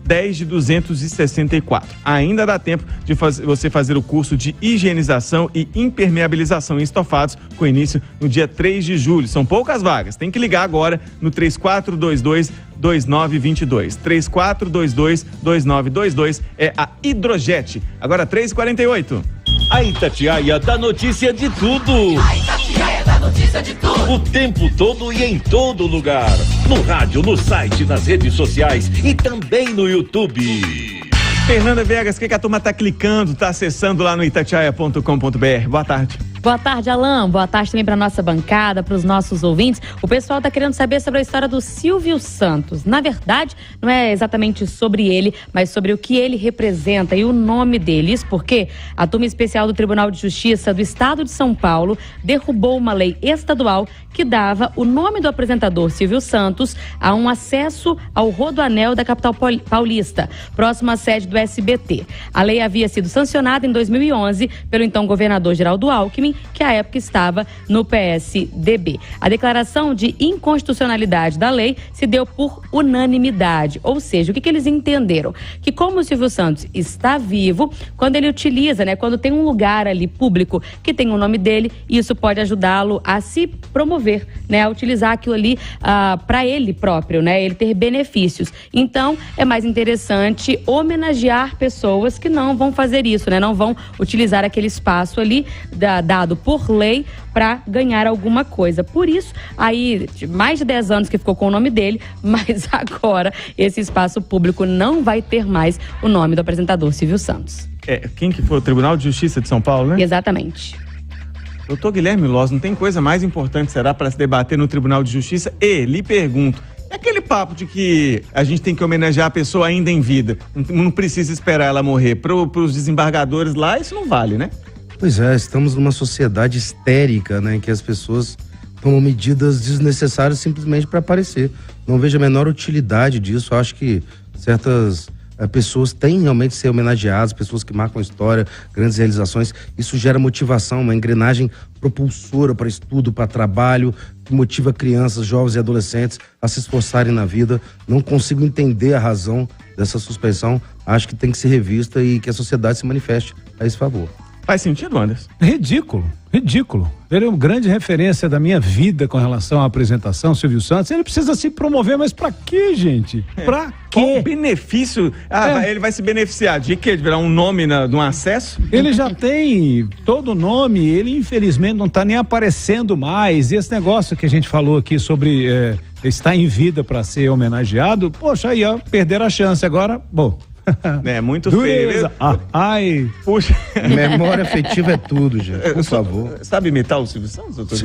10 de R$ 264. Ainda dá tempo de você fazer o curso de higienização e impermeabilização em estofados, com início no dia 3 de julho. São poucas vagas. Tem que ligar agora no 3422-2922. 3422-2922 é a Hidrojet. Agora 3h48. A Itatiaia dá notícia de tudo. A Itatiaia dá notícia de tudo. O tempo todo e em todo lugar. No rádio, no site, nas redes sociais e também no YouTube. Fernanda Viegas, o que a turma tá clicando, tá acessando lá no itatiaia.com.br? Boa tarde. Boa tarde, Alain. Boa tarde também para nossa bancada, para os nossos ouvintes. O pessoal está querendo saber sobre a história do Silvio Santos. Na verdade, não é exatamente sobre ele, mas sobre o que ele representa e o nome dele. Isso porque a turma especial do Tribunal de Justiça do Estado de São Paulo derrubou uma lei estadual que dava o nome do apresentador Silvio Santos a um acesso ao Rodoanel da capital paulista, próximo à sede do SBT. A lei havia sido sancionada em 2011 pelo então governador Geraldo Alckmin, que à época estava no PSDB. A declaração de inconstitucionalidade da lei se deu por unanimidade, ou seja, o que eles entenderam? Que como o Silvio Santos está vivo, quando ele utiliza, quando tem um lugar ali público que tem o nome dele, isso pode ajudá-lo a se promover, a utilizar aquilo ali para ele próprio, ele ter benefícios. Então, é mais interessante homenagear pessoas que não vão fazer isso, não vão utilizar aquele espaço ali dado por lei para ganhar alguma coisa. Por isso, aí, mais de 10 anos que ficou com o nome dele, mas agora esse espaço público não vai ter mais o nome do apresentador Silvio Santos. Quem que foi? O Tribunal de Justiça de São Paulo, né? Exatamente. Doutor Guilherme Loz, não tem coisa mais importante, será, para se debater no Tribunal de Justiça? E lhe pergunto, é aquele papo de que a gente tem que homenagear a pessoa ainda em vida, não precisa esperar ela morrer. Para os desembargadores lá, isso não vale, né? Pois é, estamos numa sociedade histérica, em que as pessoas tomam medidas desnecessárias simplesmente para aparecer. Não vejo a menor utilidade disso. Eu acho que certas pessoas têm realmente que ser homenageadas, pessoas que marcam a história, grandes realizações. Isso gera motivação, uma engrenagem propulsora para estudo, para trabalho, que motiva crianças, jovens e adolescentes a se esforçarem na vida. Não consigo entender a razão dessa suspensão. Acho que tem que ser revista e que a sociedade se manifeste a esse favor. Faz sentido, Anderson? Ridículo. Ele é uma grande referência da minha vida com relação à apresentação, Silvio Santos. Ele precisa se promover, mas pra quê, gente? Pra quê? Qual benefício? Ele vai se beneficiar de quê? De virar um nome de um acesso? Ele já tem todo o nome, ele infelizmente não tá nem aparecendo mais. E esse negócio que a gente falou aqui sobre estar em vida pra ser homenageado, poxa, aí ó, perderam a chance agora, bom. Muito dureza. Feio. Ai. Puxa. Memória afetiva é tudo, gente. Por favor. Sabe imitar o Silvio Santos, doutor?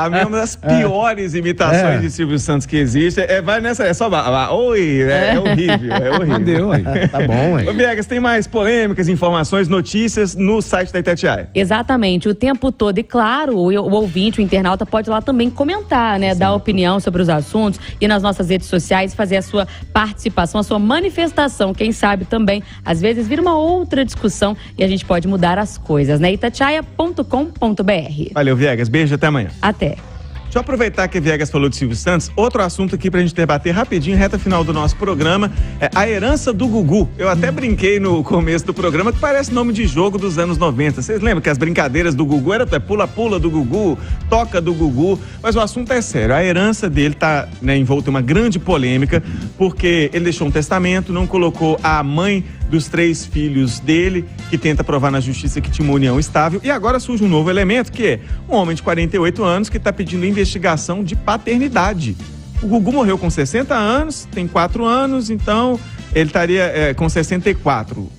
Uma das piores imitações de Silvio Santos que existe. Vai nessa, é só. Oi, é horrível. É horrível. Tá bom, hein? Ô, Viegas, tem mais polêmicas, informações, notícias no site da Itatiaia. Exatamente, o tempo todo. E claro, o ouvinte, o internauta pode lá também comentar, dar opinião sobre os assuntos e nas nossas redes sociais fazer a sua participação, a sua manifestação, quem sabe também, às vezes vira uma outra discussão e a gente pode mudar as coisas, itatiaia.com.br. Valeu, Viegas, beijo, até amanhã. Até. Deixa eu aproveitar que a Viegas falou de Silvio Santos, outro assunto aqui pra gente debater rapidinho, reta final do nosso programa, é a herança do Gugu. Eu até brinquei no começo do programa que parece nome de jogo dos anos 90. Vocês lembram que as brincadeiras do Gugu era pula-pula do Gugu, toca do Gugu, mas o assunto é sério. A herança dele tá envolta em uma grande polêmica, porque ele deixou um testamento, não colocou a mãe dos 3 filhos dele, que tenta provar na justiça que tinha uma união estável, e agora surge um novo elemento, que é um homem de 48 anos que está pedindo investigação de paternidade. O Gugu morreu com 60 anos, tem 4 anos, então ele estaria com 64.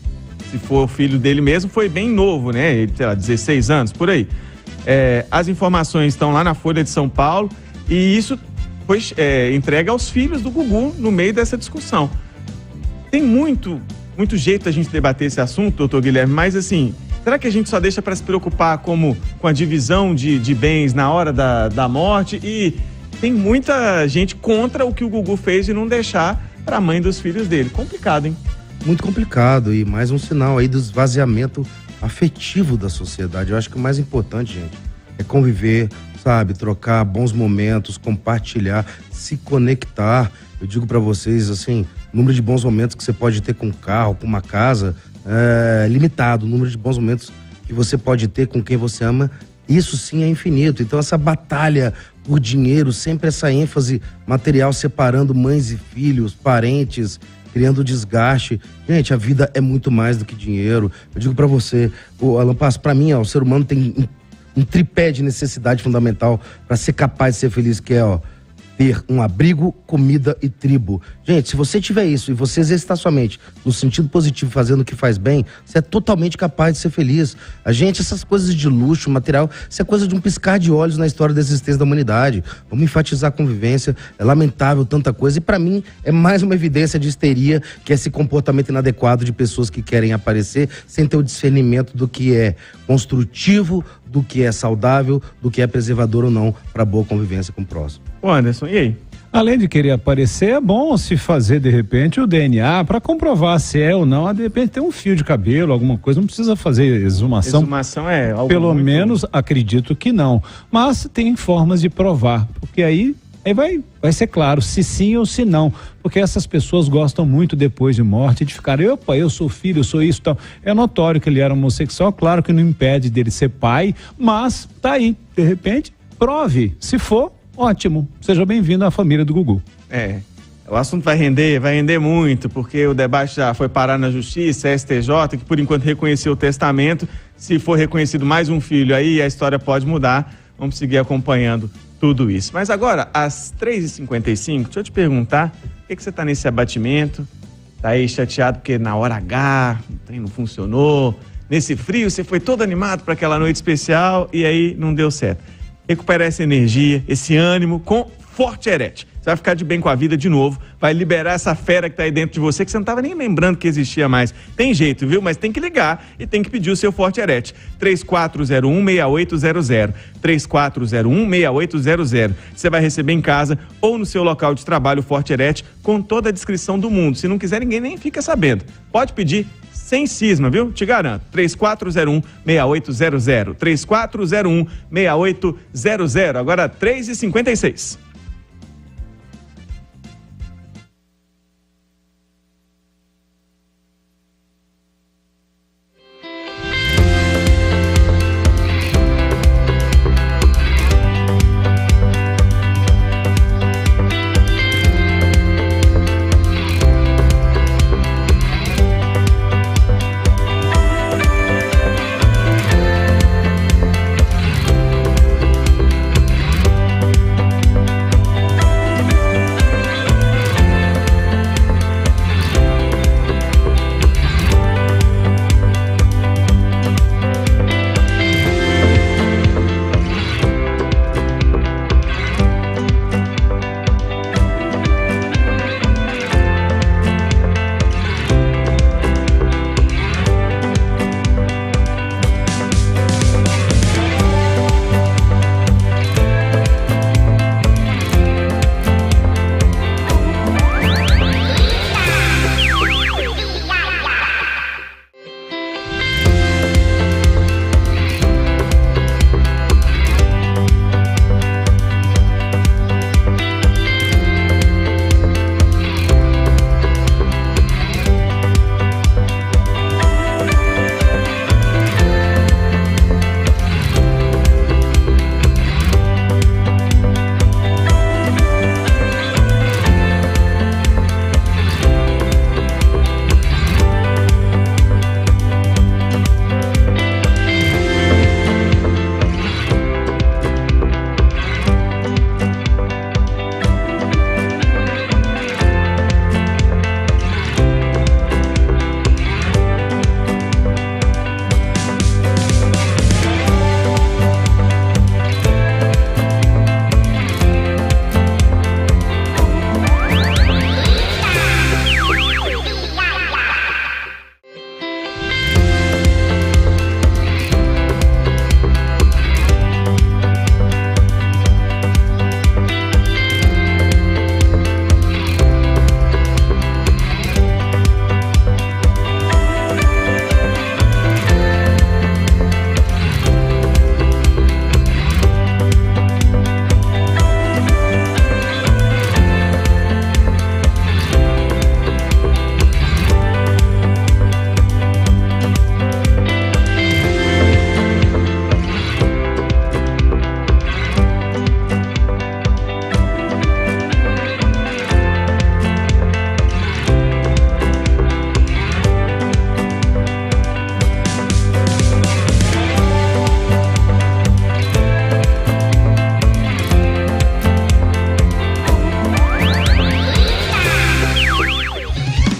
Se for o filho dele mesmo, foi bem novo, Ele, 16 anos, por aí. As informações estão lá na Folha de São Paulo, e isso foi entregue aos filhos do Gugu no meio dessa discussão. Tem muito jeito da gente debater esse assunto, doutor Guilherme, mas assim, será que a gente só deixa para se preocupar com a divisão de bens na hora da morte? E tem muita gente contra o que o Gugu fez de não deixar para a mãe dos filhos dele. Complicado, hein? Muito complicado, e mais um sinal aí do esvaziamento afetivo da sociedade. Eu acho que o mais importante, gente, é conviver, sabe, trocar bons momentos, compartilhar, se conectar. Eu digo para vocês, assim, o número de bons momentos que você pode ter com um carro, com uma casa, é limitado. O número de bons momentos que você pode ter com quem você ama, isso sim é infinito. Então essa batalha por dinheiro, sempre essa ênfase material separando mães e filhos, parentes, criando desgaste. Gente, a vida é muito mais do que dinheiro. Eu digo para você, Alan Passo, para mim, o ser humano tem um tripé de necessidade fundamental para ser capaz de ser feliz, que é, ter um abrigo, comida e tribo. Gente, se você tiver isso e você exercitar sua mente no sentido positivo, fazendo o que faz bem, você é totalmente capaz de ser feliz. A gente, essas coisas de luxo, material, isso é coisa de um piscar de olhos na história da existência da humanidade. Vamos enfatizar a convivência, é lamentável tanta coisa, e para mim é mais uma evidência de histeria, que é esse comportamento inadequado de pessoas que querem aparecer sem ter o discernimento do que é construtivo, do que é saudável, do que é preservador ou não para boa convivência com o próximo. Ô Anderson, e aí? Além de querer aparecer, é bom se fazer de repente o DNA para comprovar se é ou não. De repente tem um fio de cabelo, alguma coisa, não precisa fazer exumação. Exumação é algo Pelo muito... menos acredito que não. Mas tem formas de provar, porque aí vai ser claro se sim ou se não, porque essas pessoas gostam muito depois de morte de ficar, opa, eu sou filho, eu sou isso, tal. É notório que ele era homossexual, claro que não impede dele ser pai, mas tá aí, de repente, prove, se for, ótimo, seja bem-vindo à família do Gugu. O assunto vai render muito, porque o debate já foi parar na justiça, STJ, que por enquanto reconheceu o testamento. Se for reconhecido mais um filho aí, a história pode mudar. Vamos seguir acompanhando tudo isso. Mas agora, às 3h55, deixa eu te perguntar, por que você tá nesse abatimento? Tá aí chateado porque na hora H o trem não funcionou, nesse frio você foi todo animado para aquela noite especial e aí não deu certo. Recuperar essa energia, esse ânimo com Forte Erete. Você vai ficar de bem com a vida de novo, vai liberar essa fera que tá aí dentro de você, que você não tava nem lembrando que existia mais. Tem jeito, viu? Mas tem que ligar e tem que pedir o seu Forte Erete. 3401-6800. 3401-6800. Você vai receber em casa ou no seu local de trabalho o Forte Erete com toda a descrição do mundo. Se não quiser, ninguém nem fica sabendo. Pode pedir sem cisma, viu? Te garanto. 3401-6800. 3401-6800. Agora 3h56.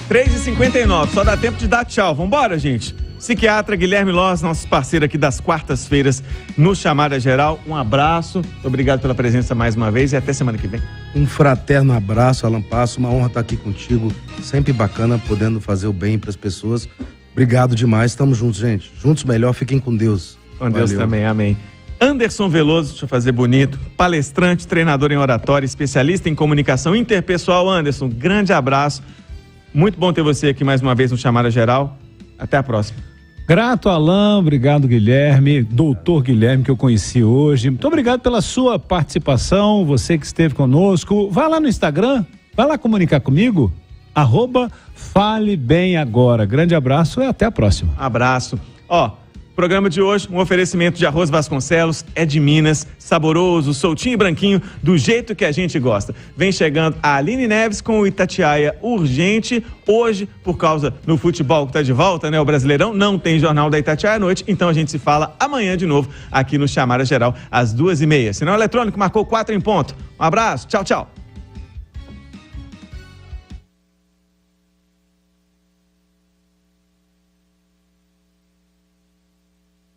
3h59, só dá tempo de dar tchau. Vambora, gente. Psiquiatra Guilherme Loz, nosso parceiro aqui das quartas-feiras no Chamada Geral. Um abraço, obrigado pela presença mais uma vez e até semana que vem. Um fraterno abraço, Alan Passo, uma honra estar aqui contigo, sempre bacana, podendo fazer o bem para as pessoas. Obrigado demais, estamos juntos, gente. Juntos melhor, fiquem com Deus. Com Deus também, amém. Anderson Veloso, deixa eu fazer bonito, palestrante, treinador em oratória, especialista em comunicação interpessoal. Anderson, grande abraço. Muito bom ter você aqui mais uma vez no Chamada Geral. Até a próxima. Grato, Alain, obrigado, Guilherme, doutor Guilherme, que eu conheci hoje. Muito obrigado pela sua participação, você que esteve conosco. Vai lá no Instagram, vai lá comunicar comigo, @FaleBemAgora. Grande abraço e até a próxima. Abraço. Programa de hoje, um oferecimento de arroz Vasconcelos, é de Minas, saboroso, soltinho e branquinho, do jeito que a gente gosta. Vem chegando a Aline Neves com o Itatiaia Urgente. Hoje, por causa do futebol que tá de volta, né? O Brasileirão não tem Jornal da Itatiaia à noite, então a gente se fala amanhã de novo aqui no Chamada Geral, às 2h30. Sinal eletrônico marcou 4 em ponto. Um abraço, tchau, tchau.